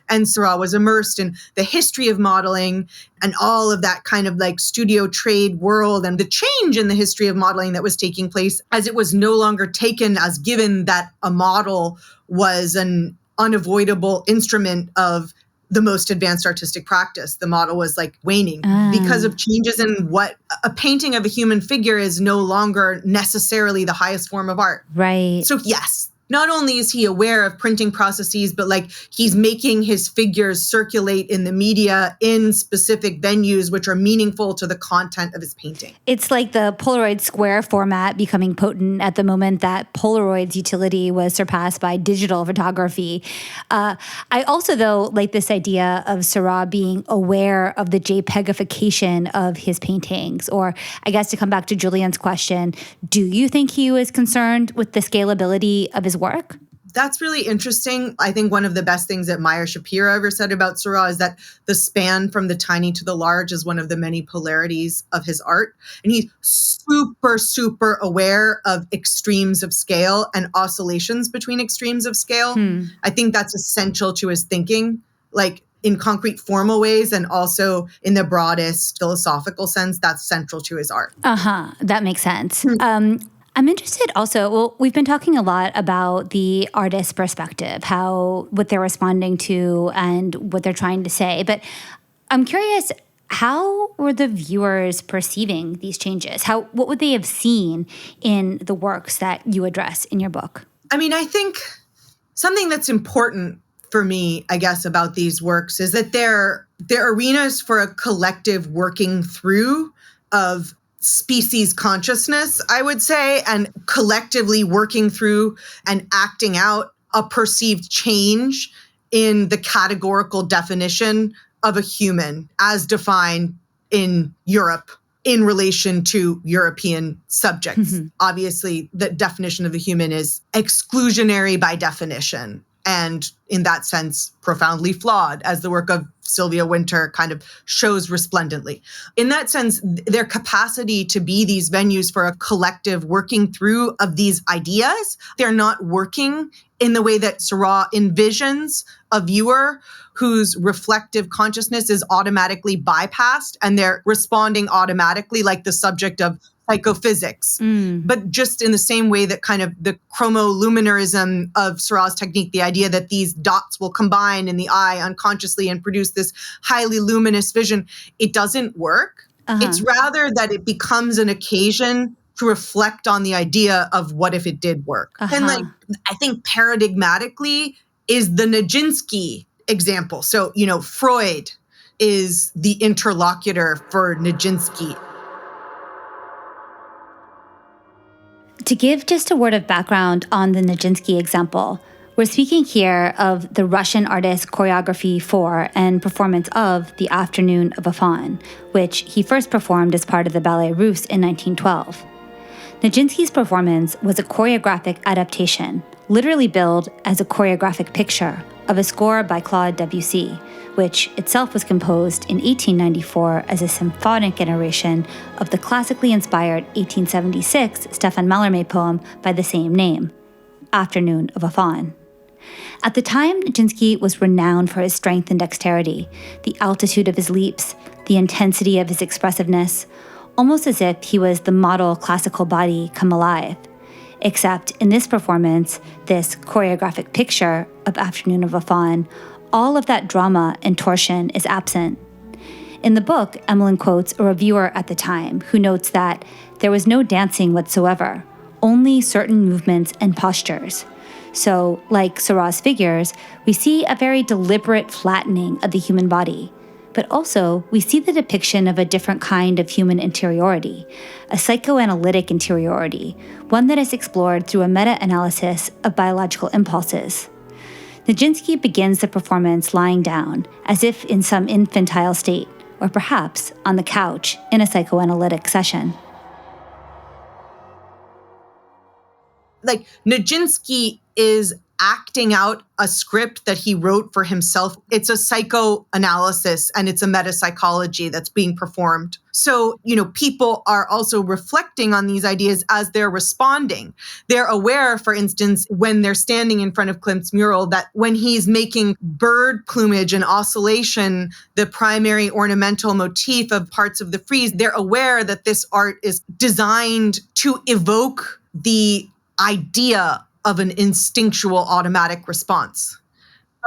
And Seurat was immersed in the history of modeling and all of that kind of studio trade world and the change in the history of modeling that was taking place, as it was no longer taken as given that a model was an unavoidable instrument of the most advanced artistic practice. The model was like waning because of changes in what a painting of a human figure is no longer necessarily the highest form of art. Right. So yes, not only is he aware of printing processes, but like he's making his figures circulate in the media in specific venues which are meaningful to the content of his painting. It's like the Polaroid square format becoming potent at the moment that Polaroid's utility was surpassed by digital photography. I also, though, like this idea of Seurat being aware of the JPEGification of his paintings. Or I guess to come back to Julian's question, do you think he was concerned with the scalability of his work? That's really interesting. I think one of the best things that Meyer Shapiro ever said about Seurat is that the span from the tiny to the large is one of the many polarities of his art. And he's super, super aware of extremes of scale and oscillations between extremes of scale. I think that's essential to his thinking, like in concrete formal ways and also in the broadest philosophical sense. That's central to his art. That makes sense. I'm interested also, well, we've been talking a lot about the artist's perspective, what they're responding to and what they're trying to say. But I'm curious, how were the viewers perceiving these changes? What would they have seen in the works that you address in your book? I mean, I think something that's important for me, I guess, about these works is that they're arenas for a collective working through of species consciousness, I would say, and collectively working through and acting out a perceived change in the categorical definition of a human as defined in Europe in relation to European subjects. Obviously, the definition of the human is exclusionary by definition. And in that sense, profoundly flawed, as the work of Sylvia Wynter kind of shows resplendently. In that sense, their capacity to be these venues for a collective working through of these ideas, they're not working in the way that Seurat envisions a viewer whose reflective consciousness is automatically bypassed and they're responding automatically like the subject of psychophysics, but just in the same way that kind of the chromoluminarism of Seurat's technique, the idea that these dots will combine in the eye unconsciously and produce this highly luminous vision, it doesn't work. It's rather that it becomes an occasion to reflect on the idea of what if it did work. And like, I think paradigmatically is the Nijinsky example. So, Freud is the interlocutor for Nijinsky. To give just a word of background on the Nijinsky example, we're speaking here of the Russian artist's choreography for and performance of The Afternoon of a Faun, which he first performed as part of the Ballet Russe in 1912. Nijinsky's performance was a choreographic adaptation, literally billed as a choreographic picture, of a score by Claude Debussy, which itself was composed in 1894 as a symphonic iteration of the classically inspired 1876 Stéphane Mallarmé poem by the same name, Afternoon of a Faun. At the time, Nijinsky was renowned for his strength and dexterity, the altitude of his leaps, the intensity of his expressiveness, almost as if he was the model classical body come alive. Except in this performance, this choreographic picture of Afternoon of a Faun, all of that drama and torsion is absent. In the book, Emmelyn quotes a reviewer at the time who notes that there was no dancing whatsoever, only certain movements and postures. So, like Seurat's figures, we see a very deliberate flattening of the human body. But also, we see the depiction of a different kind of human interiority, a psychoanalytic interiority, one that is explored through a meta-analysis of biological impulses. Nijinsky begins the performance lying down, as if in some infantile state, or perhaps on the couch in a psychoanalytic session. Like, Nijinsky is acting out a script that he wrote for himself. It's a psychoanalysis and it's a metapsychology that's being performed. So, people are also reflecting on these ideas as they're responding. They're aware, for instance, when they're standing in front of Klimt's mural, that when he's making bird plumage and oscillation the primary ornamental motif of parts of the frieze, they're aware that this art is designed to evoke the idea of an instinctual automatic response.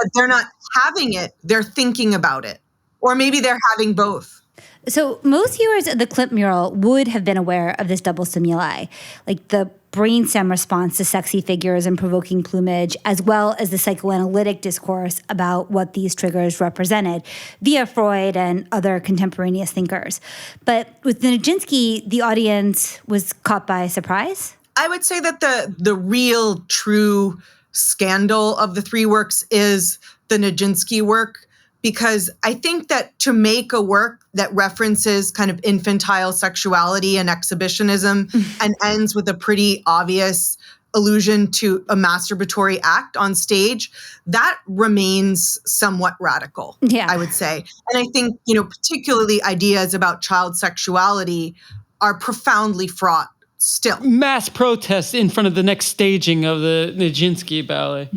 but they're not having it. They're thinking about it. Or maybe they're having both. So most viewers of the Klimt mural would have been aware of this double stimuli, like the brainstem response to sexy figures and provoking plumage, as well as the psychoanalytic discourse about what these triggers represented via Freud and other contemporaneous thinkers. But with Nijinsky, the audience was caught by surprise. I would say that the real true scandal of the three works is the Nijinsky work, because I think that to make a work that references kind of infantile sexuality and exhibitionism and ends with a pretty obvious allusion to a masturbatory act on stage, that remains somewhat radical, I would say. And I think, particularly ideas about child sexuality are profoundly fraught still. Mass protests in front of the next staging of the Nijinsky ballet.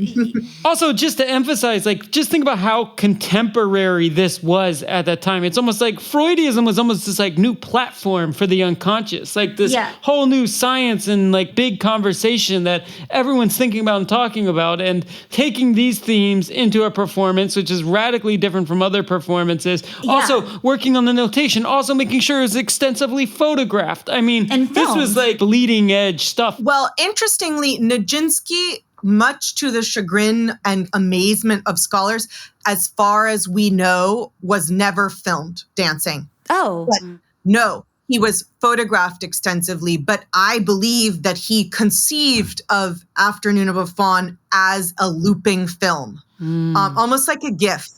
Also, just to emphasize, just think about how contemporary this was at that time. It's almost like Freudism was almost this new platform for the unconscious, this whole new science and big conversation that everyone's thinking about and talking about, and taking these themes into a performance, which is radically different from other performances. Yeah. Also, working on the notation, also making sure it's extensively photographed. I mean, this was bleeding edge stuff. Well, interestingly, Nijinsky, much to the chagrin and amazement of scholars, as far as we know, was never filmed dancing. Oh. But no, he was photographed extensively, but I believe that he conceived of Afternoon of a Faun as a looping film, almost like a GIF.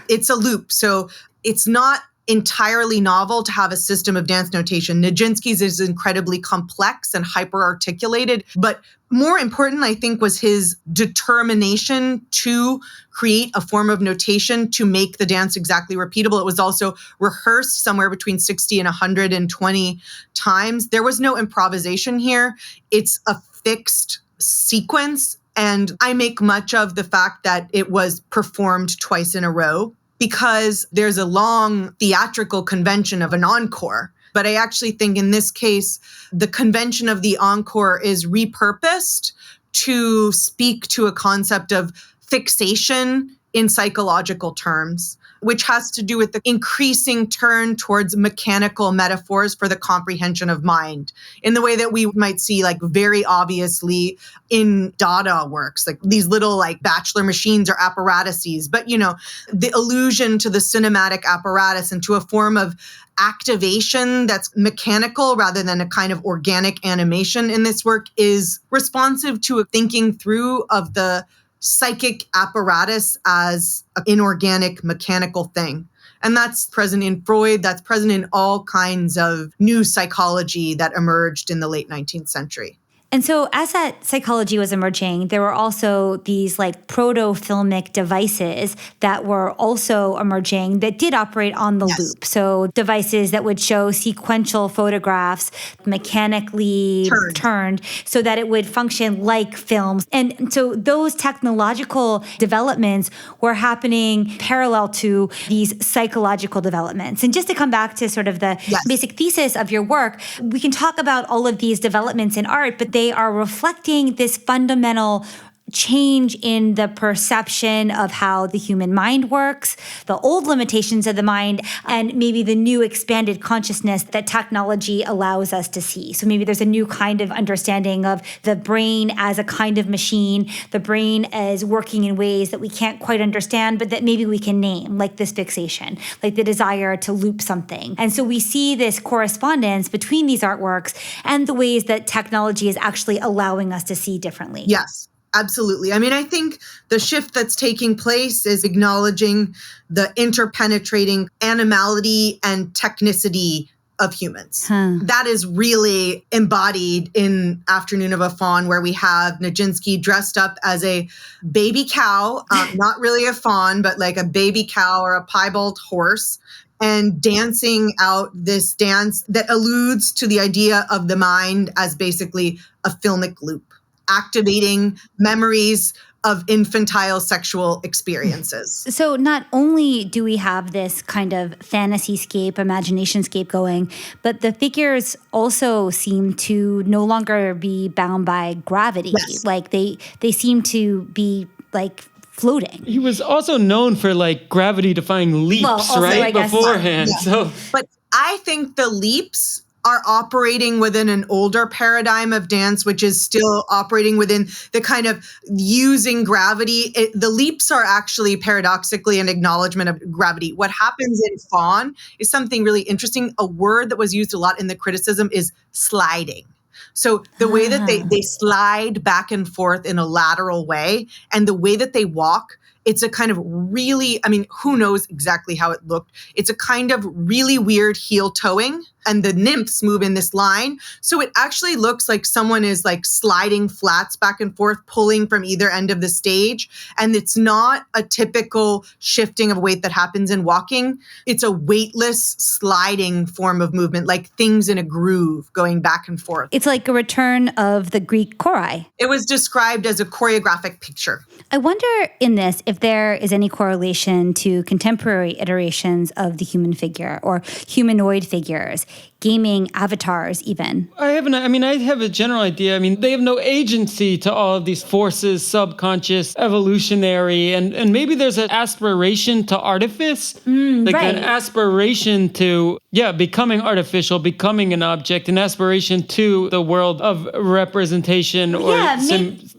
It's a loop. So it's not entirely novel to have a system of dance notation. Nijinsky's is incredibly complex and hyper-articulated, but more important, I think, was his determination to create a form of notation to make the dance exactly repeatable. It was also rehearsed somewhere between 60 and 120 times. There was no improvisation here. It's a fixed sequence, and I make much of the fact that it was performed twice in a row, because there's a long theatrical convention of an encore. But I actually think in this case, the convention of the encore is repurposed to speak to a concept of fixation in psychological terms, which has to do with the increasing turn towards mechanical metaphors for the comprehension of mind, in the way that we might see very obviously in Dada works, these little bachelor machines or apparatuses. But, the allusion to the cinematic apparatus and to a form of activation that's mechanical rather than a kind of organic animation in this work is responsive to a thinking through of the psychic apparatus as an inorganic mechanical thing. And that's present in Freud, that's present in all kinds of new psychology that emerged in the late 19th century. And so as that psychology was emerging, there were also these proto-filmic devices that were also emerging that did operate on the loop. So devices that would show sequential photographs mechanically turned so that it would function like films. And so those technological developments were happening parallel to these psychological developments. And just to come back to sort of the basic thesis of your work, we can talk about all of these developments in art, but they are reflecting this fundamental change in the perception of how the human mind works, the old limitations of the mind, and maybe the new expanded consciousness that technology allows us to see. So maybe there's a new kind of understanding of the brain as a kind of machine, the brain as working in ways that we can't quite understand, but that maybe we can name, like this fixation, like the desire to loop something. And so we see this correspondence between these artworks and the ways that technology is actually allowing us to see differently. Yes. Absolutely. I mean, I think the shift that's taking place is acknowledging the interpenetrating animality and technicity of humans. That is really embodied in Afternoon of a Faun, where we have Nijinsky dressed up as a baby cow, not really a fawn, but like a baby cow or a piebald horse, and dancing out this dance that alludes to the idea of the mind as basically a filmic loop, activating memories of infantile sexual experiences. So not only do we have this kind of fantasy-scape, imagination-scape going, but the figures also seem to no longer be bound by gravity. Yes. Like they seem to be like floating. He was also known for like gravity-defying leaps, also, right? I guess, beforehand. So, But I think the leaps are operating within an older paradigm of dance, which is still operating within the kind of using gravity. The leaps are actually paradoxically an acknowledgement of gravity. What happens in fawn is something really interesting. A word that was used a lot in the criticism is sliding. So the way that they slide back and forth in a lateral way, and the way that they walk, it's a kind of really, I mean, who knows exactly how it looked. It's a kind of really weird heel toeing, and the nymphs move in this line. So it actually looks like someone is like sliding flats back and forth, pulling from either end of the stage. And it's not a typical shifting of weight that happens in walking. It's a weightless sliding form of movement, like things in a groove going back and forth. It's like a return of the Greek chori. It was described as a choreographic picture. I wonder in this if there is any correlation to contemporary iterations of the human figure or humanoid figures, gaming avatars even. I have a general idea. I mean, they have no agency to all of these forces, subconscious, evolutionary, and maybe there's an aspiration to artifice, like right. an aspiration to, becoming artificial, becoming an object, an aspiration to the world of representation or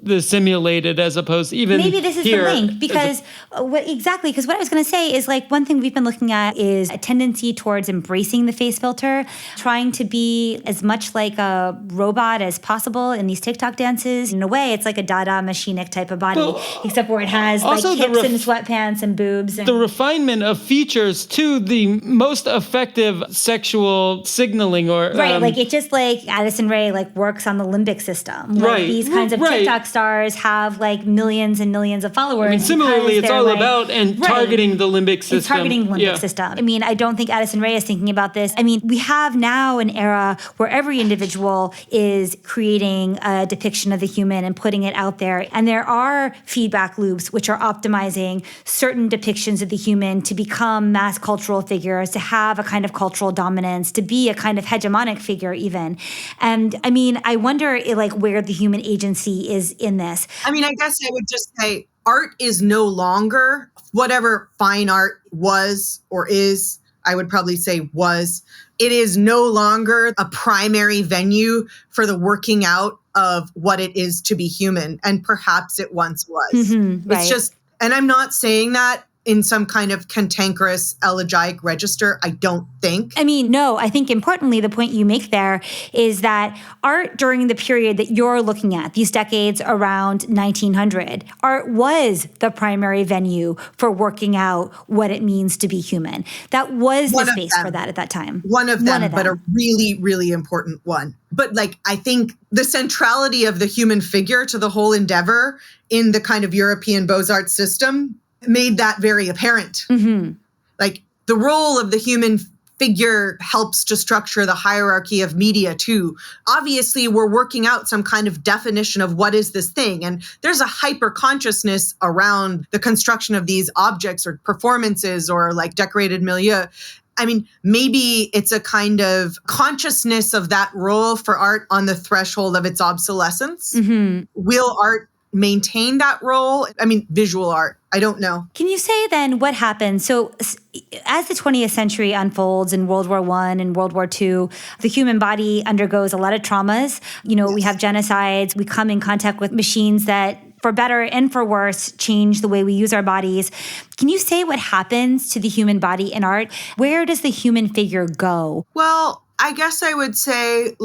the simulated as opposed to even maybe this is here, the link because what I was going to say is like one thing we've been looking at is a tendency towards embracing the face filter, trying to be as much like a robot as possible in these TikTok dances. In a way, it's like a Dada machinic type of body, except where it has like hips and sweatpants and boobs. And the refinement of features to the most effective sexual signaling or... Right, like it just like Addison Rae like works on the limbic system. Like right. These kinds of TikTok stars have like millions and millions of followers. I mean, similarly, it's all about targeting the limbic system. It's targeting the limbic system. I mean, I don't think Addison Rae is thinking about this. I mean, we have now an era where every individual is creating a depiction of the human and putting it out there. And there are feedback loops which are optimizing certain depictions of the human to become mass cultural figures, to have a kind of cultural dominance, to be a kind of hegemonic figure even. And I mean, I wonder like where the human agency is in this. I mean, I guess I would just say art is no longer whatever fine art was or is. I would probably say was. It is no longer a primary venue for the working out of what it is to be human. And perhaps it once was. Mm-hmm, right. It's just, and I'm not saying that in some kind of cantankerous elegiac register, I don't think. I mean, no, I think importantly, the point you make there is that art during the period that you're looking at, these decades around 1900, art was the primary venue for working out what it means to be human. That was the space for that at that time. One of them, but a really, really important one. But like, I think the centrality of the human figure to the whole endeavor in the kind of European Beaux-Arts system made that very apparent. Mm-hmm. Like the role of the human figure helps to structure the hierarchy of media too. Obviously, we're working out some kind of definition of what is this thing. And there's a hyper consciousness around the construction of these objects or performances or like decorated milieu. I mean, maybe it's a kind of consciousness of that role for art on the threshold of its obsolescence. Mm-hmm. Will art maintain that role? I mean, visual art. I don't know. Can you say then what happened? So as the 20th century unfolds in World War I and World War II, the human body undergoes a lot of traumas. You know, we have genocides. We come in contact with machines that, for better and for worse, change the way we use our bodies. Can you say what happens to the human body in art? Where does the human figure go? Well, I guess I would say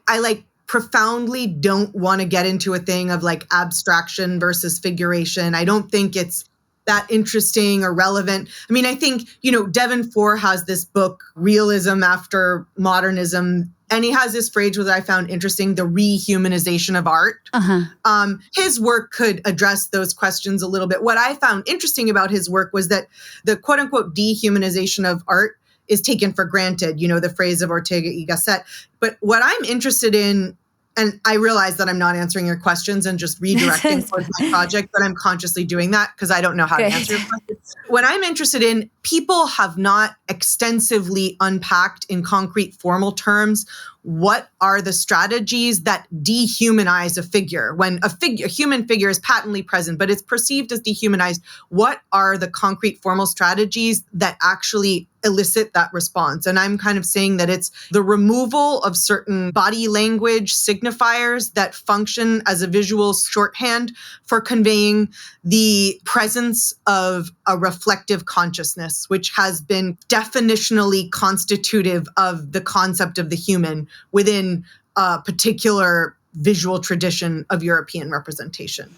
I profoundly don't want to get into a thing of like abstraction versus figuration. I don't think it's that interesting or relevant. I mean, I think, Devin Four has this book, Realism After Modernism, and he has this phrase that I found interesting, the rehumanization of art. Uh-huh. His work could address those questions a little bit. What I found interesting about his work was that the quote unquote dehumanization of art is taken for granted, the phrase of Ortega y Gasset. But what I'm interested in And I realize that I'm not answering your questions and just redirecting towards my project, but I'm consciously doing that because I don't know how to answer your questions. What I'm interested in, people have not extensively unpacked in concrete formal terms what are the strategies that dehumanize a figure. When a human figure is patently present, but it's perceived as dehumanized, what are the concrete formal strategies that actually elicit that response? And I'm kind of saying that it's the removal of certain body language signifiers that function as a visual shorthand for conveying the presence of a reflective consciousness, which has been definitionally constitutive of the concept of the human within a particular visual tradition of European representation.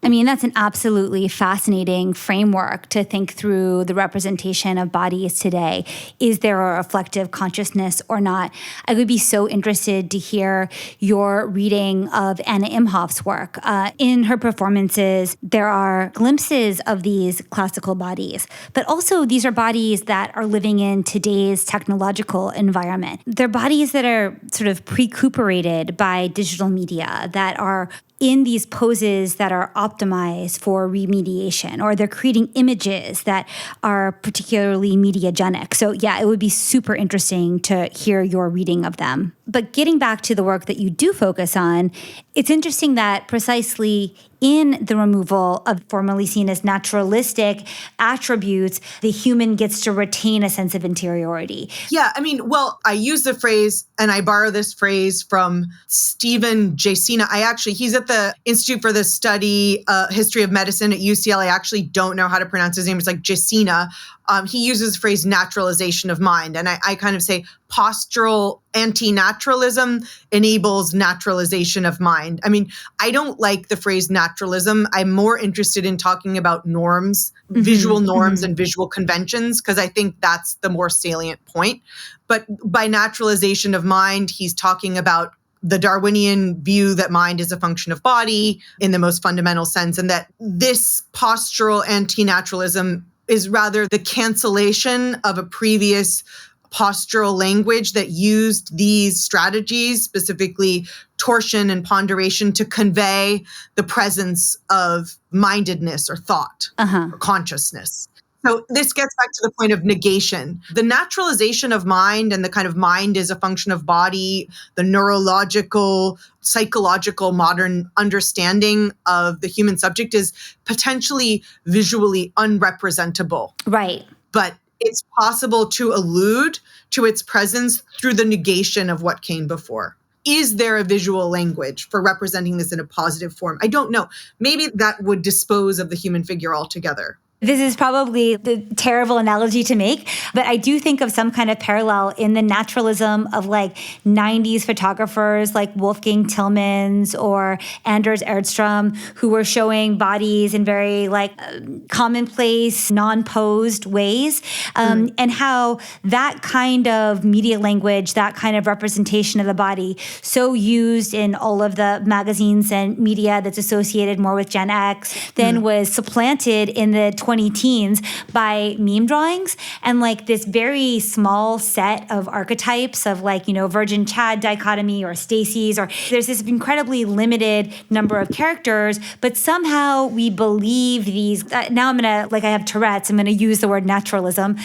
I mean, that's an absolutely fascinating framework to think through the representation of bodies today. Is there a reflective consciousness or not? I would be so interested to hear your reading of Anna Imhoff's work. In her performances, there are glimpses of these classical bodies, but also these are bodies that are living in today's technological environment. They're bodies that are sort of recuperated by digital media, that are in these poses that are optimized for remediation, or they're creating images that are particularly mediagenic. So yeah, it would be super interesting to hear your reading of them. But getting back to the work that you do focus on, it's interesting that precisely in the removal of formerly seen as naturalistic attributes, the human gets to retain a sense of interiority. Yeah, I mean, well, I use the phrase, and I borrow this phrase from Stephen Jacina. He's at the Institute for the History of Medicine at UCLA. I actually don't know how to pronounce his name. It's like Jacina. He uses the phrase naturalization of mind. And I kind of say postural anti-naturalism enables naturalization of mind. I mean, I don't like the phrase naturalism. I'm more interested in talking about norms, visual norms and visual conventions, because I think that's the more salient point. But by naturalization of mind, he's talking about the Darwinian view that mind is a function of body in the most fundamental sense, and that this postural anti-naturalism is rather the cancellation of a previous postural language that used these strategies, specifically torsion and ponderation, to convey the presence of mindedness or thought or consciousness. So this gets back to the point of negation. The naturalization of mind and the kind of mind is a function of body, the neurological, psychological, modern understanding of the human subject is potentially visually unrepresentable. Right. But it's possible to allude to its presence through the negation of what came before. Is there a visual language for representing this in a positive form? I don't know. Maybe that would dispose of the human figure altogether. This is probably the terrible analogy to make, but I do think of some kind of parallel in the naturalism of like 90s photographers like Wolfgang Tillmans or Anders Erdstrom, who were showing bodies in very like commonplace, non-posed ways, and how that kind of media language, that kind of representation of the body, so used in all of the magazines and media that's associated more with Gen X, then was supplanted in the 20-teens by meme drawings and like this very small set of archetypes of like, Virgin Chad dichotomy or Stacy's, or there's this incredibly limited number of characters, but somehow we believe these, now I'm going to, like I have Tourette's, I'm going to use the word naturalism,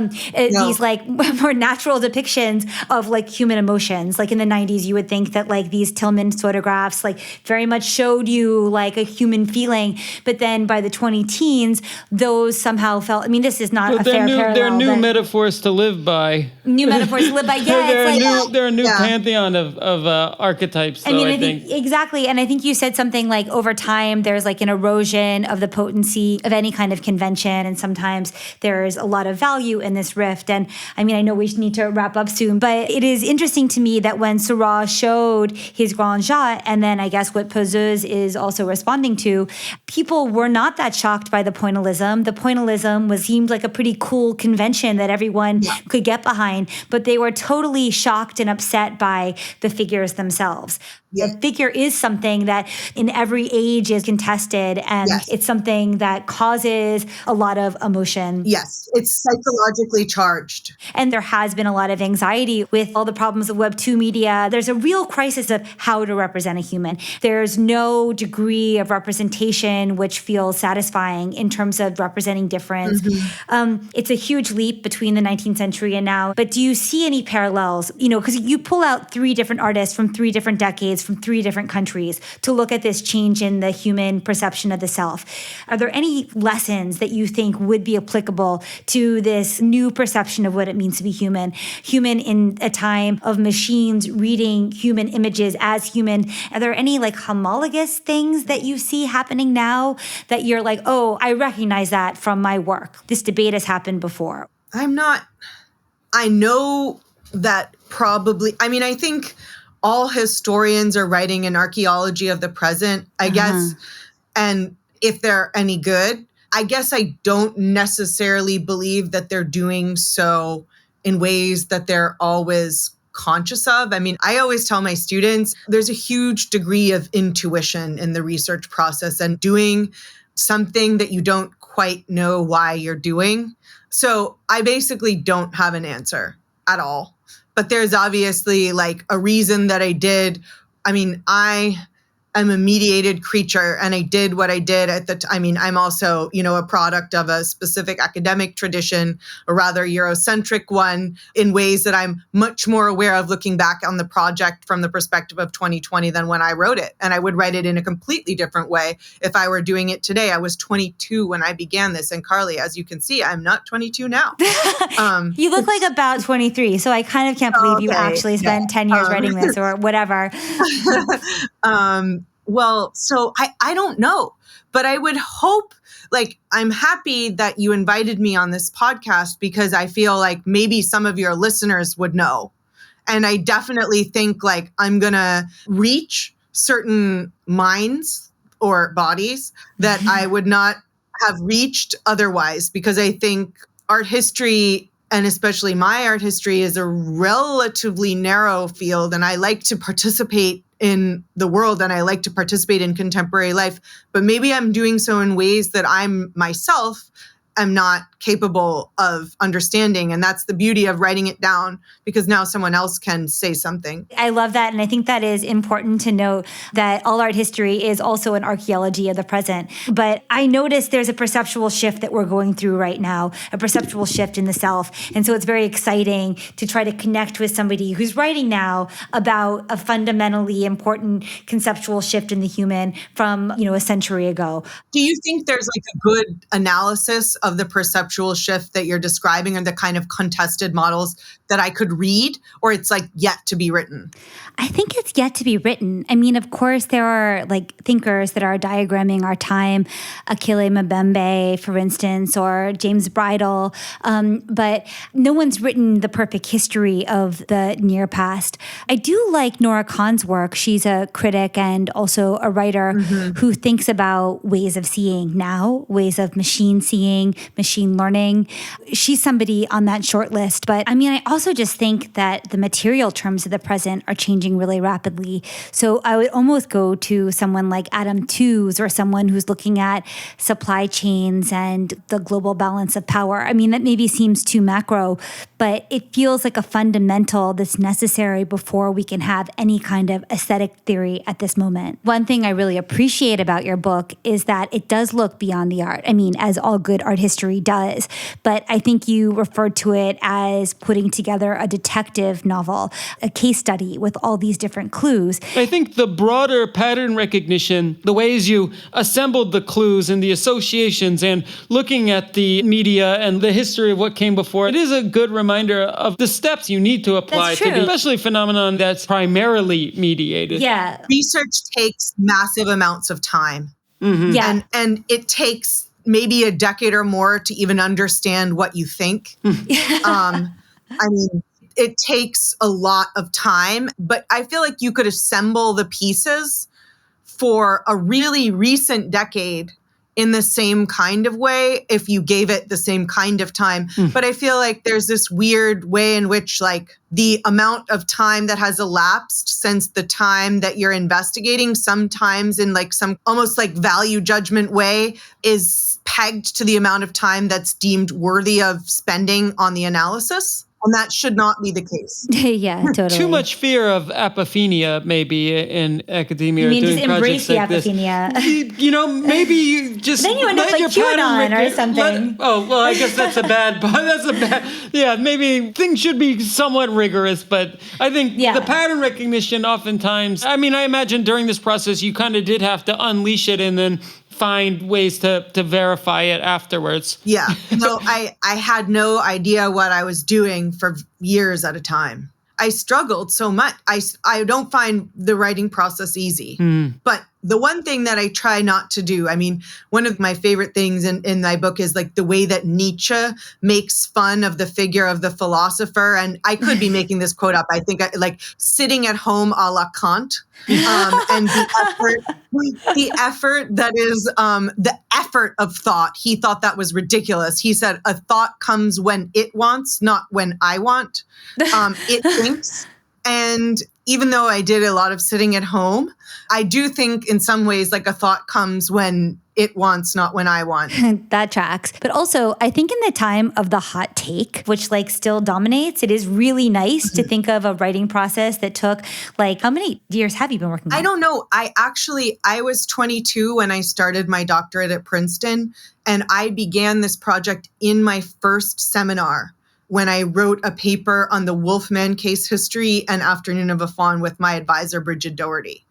these like more natural depictions of like human emotions. Like in the 90s, you would think that like these Tillmans photographs like very much showed you like a human feeling, but then by the 20-teens, those somehow felt, this is not a fair parallel. They're new metaphors to live by. New metaphors to live by, yeah. They're a new pantheon of archetypes, though, I think. Exactly, and I think you said something like over time, there's like an erosion of the potency of any kind of convention, and sometimes there's a lot of value in this rift. And I know we need to wrap up soon, but it is interesting to me that when Seurat showed his Grand Jet, and then I guess what Poseuse is also responding to, people were not that shocked by the pointillism. The pointillism seemed like a pretty cool convention that everyone could get behind, but they were totally shocked and upset by the figures themselves. Yeah. The figure is something that in every age is contested, and Yes. it's something that causes a lot of emotion. Yes, it's psychologically charged. And there has been a lot of anxiety with all the problems of Web 2 media. There's a real crisis of how to represent a human. There's no degree of representation which feels satisfying in terms of representing difference. It's a huge leap between the 19th century and now. But do you see any parallels? Because you pull out 3 different artists from 3 different decades, from 3 different countries to look at this change in the human perception of the self. Are there any lessons that you think would be applicable to this new perception of what it means to be human? Human in a time of machines reading human images as human. Are there any homologous things that you see happening now that you're like, oh, I recognize that from my work? This debate has happened before. I know that probably, I think all historians are writing an archaeology of the present, I guess. And if they're any good, I guess I don't necessarily believe that they're doing so in ways that they're always conscious of. I always tell my students there's a huge degree of intuition in the research process and doing something that you don't quite know why you're doing. So I basically don't have an answer at all. But there's obviously a reason that I did. I am a mediated creature and I did what I did at the time. I'm also, a product of a specific academic tradition, a rather Eurocentric one, in ways that I'm much more aware of looking back on the project from the perspective of 2020 than when I wrote it. And I would write it in a completely different way if I were doing it today. I was 22 when I began this. And Carly, as you can see, I'm not 22 now. You look like about 23. So I kind of can't believe you actually spent 10 years writing this or whatever. Well, so I don't know, but I would hope, I'm happy that you invited me on this podcast because I feel like maybe some of your listeners would know. And I definitely think I'm going to reach certain minds or bodies that I would not have reached otherwise, because I think art history, and especially my art history, is a relatively narrow field. And I like to participate in the world and I like to participate in contemporary life, but maybe I'm doing so in ways that I'm myself am not capable of understanding. And that's the beauty of writing it down, because now someone else can say something. I love that. And I think that is important to note that all art history is also an archaeology of the present. But I notice there's a perceptual shift that we're going through right now, a perceptual shift in the self. And so it's very exciting to try to connect with somebody who's writing now about a fundamentally important conceptual shift in the human from, a century ago. Do you think there's a good analysis of the perceptual shift that you're describing, and the kind of contested models that I could read, or it's yet to be written? I think it's yet to be written. Of course, there are thinkers that are diagramming our time, Achille Mbembe, for instance, or James Bridle, but no one's written the perfect history of the near past. I do like Nora Khan's work. She's a critic and also a writer who thinks about ways of seeing now, ways of machine seeing, machine learning. She's somebody on that short list. But I also just think that the material terms of the present are changing really rapidly. So I would almost go to someone like Adam Tooze, or someone who's looking at supply chains and the global balance of power. That maybe seems too macro, but it feels like a fundamental that's necessary before we can have any kind of aesthetic theory at this moment. One thing I really appreciate about your book is that it does look beyond the art. As all good art history does. But I think you referred to it as putting together a detective novel, a case study with all these different clues. I think the broader pattern recognition, the ways you assembled the clues and the associations and looking at the media and the history of what came before, it is a good reminder of the steps you need to apply to the especially phenomenon that's primarily mediated. Yeah. Research takes massive amounts of time. Yeah. And it takes maybe a decade or more to even understand what you think. It takes a lot of time, but I feel like you could assemble the pieces for a really recent decade in the same kind of way if you gave it the same kind of time. But I feel like there's this weird way in which like the amount of time that has elapsed since the time that you're investigating, sometimes in like some almost like value judgment way, is pegged to the amount of time that's deemed worthy of spending on the analysis. And that should not be the case. Yeah, totally. Too much fear of apophenia, maybe, in academia. You mean doing just embrace the like apophenia? Maybe you just then you end up like QAnon or something. I guess that's a bad. Yeah, maybe things should be somewhat rigorous, but I think the pattern recognition oftentimes. I mean, I imagine during this process you kind of did have to unleash it and then find ways to verify it afterwards. Yeah. No, I had no idea what I was doing for years at a time. I struggled so much. I don't find the writing process easy. But the one thing that I try not to do, I mean, one of my favorite things in my book is like the way that Nietzsche makes fun of the figure of the philosopher. And I could be making this quote up. I think like sitting at home a la Kant. And the effort that is the effort of thought. He thought that was ridiculous. He said, a thought comes when it wants, not when I want. It thinks. And even though I did a lot of sitting at home, I do think in some ways like a thought comes when it wants, not when I want. That tracks. But also, I think in the time of the hot take, which like still dominates, it is really nice to think of a writing process that took like, how many years have you been working on? I don't know. I was 22 when I started my doctorate at Princeton, and I began this project in my first seminar when I wrote a paper on the Wolfman case history and Afternoon of a Faun with my advisor, Bridget Doherty.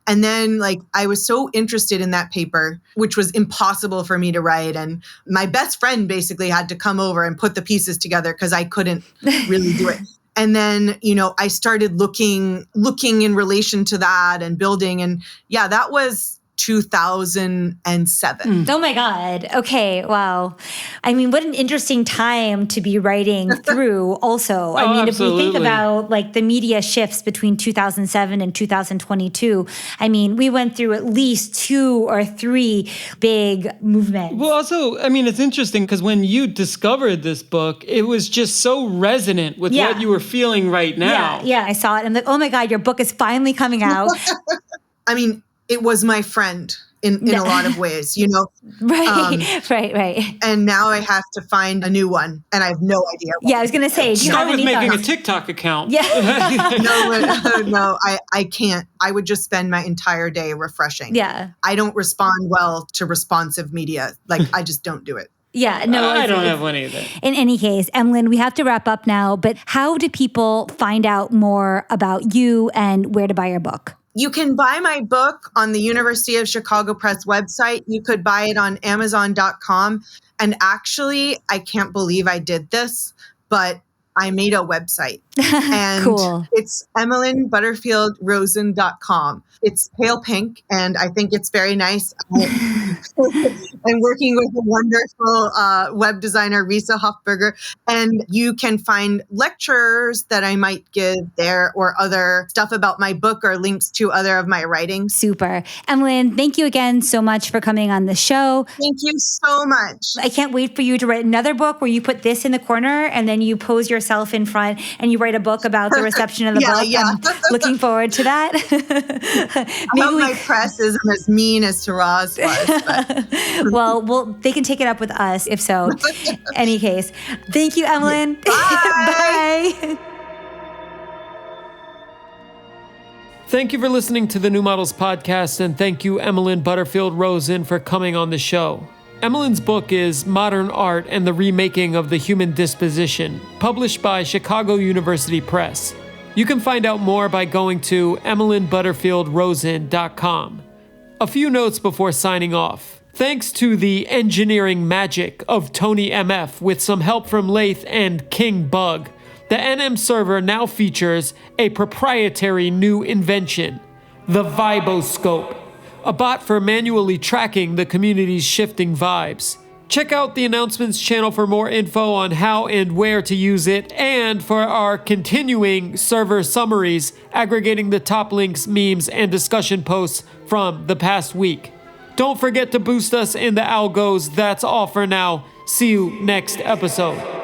And then like I was so interested in that paper, which was impossible for me to write. And my best friend basically had to come over and put the pieces together because I couldn't really do it. And then, I started looking in relation to that and building. And yeah, that was 2007. Oh my God. Okay. Wow. I mean, what an interesting time to be writing through also. I mean, absolutely. If we think about like the media shifts between 2007 and 2022, I mean, we went through at least 2 or 3 big movements. Well, also, I mean, it's interesting because when you discovered this book, it was just so resonant with what you were feeling right now. Yeah. I saw it. I'm like, oh my God, your book is finally coming out. I mean, it was my friend in a lot of ways, Right. And now I have to find a new one, and I have no idea. Yeah, I was going to say, do you Start have with making thoughts? a TikTok account. Yeah. No, I can't. I would just spend my entire day refreshing. Yeah. I don't respond well to responsive media. Like, I just don't do it. Yeah, no. I don't have one either. In any case, Emmelyn, we have to wrap up now, but how do people find out more about you and where to buy your book? You can buy my book on the University of Chicago Press website. You could buy it on Amazon.com. And actually, I can't believe I did this, but I made a website. And cool. It's EmmelynButterfield-Rosen.com. It's pale pink, and I think it's very nice. I'm working with a wonderful web designer, Risa Hofberger, and you can find lectures that I might give there or other stuff about my book or links to other of my writings. Super. Emmelyn, thank you again so much for coming on the show. Thank you so much. I can't wait for you to write another book where you put this in the corner and then you pose yourself in front and you write a book about the reception of the book. Yeah. I'm looking forward to that. I hope my press isn't as mean as Taraz was. But. Well, they can take it up with us if so. Any case. Thank you, Emmelyn. Bye. Bye. Thank you for listening to the New Models podcast, and thank you, Emmelyn Butterfield-Rosen, for coming on the show. Emmelyn's book is Modern Art and the Remaking of the Human Disposition, published by Chicago University Press. You can find out more by going to EmmelynButterfield-Rosen.com. A few notes before signing off. Thanks to the engineering magic of Tony MF with some help from Lathe and King Bug, the NM server now features a proprietary new invention, the Viboscope, a bot for manually tracking the community's shifting vibes. Check out the announcements channel for more info on how and where to use it, and for our continuing server summaries aggregating the top links, memes, and discussion posts from the past week. Don't forget to boost us in the algos. That's all for now. See you next episode.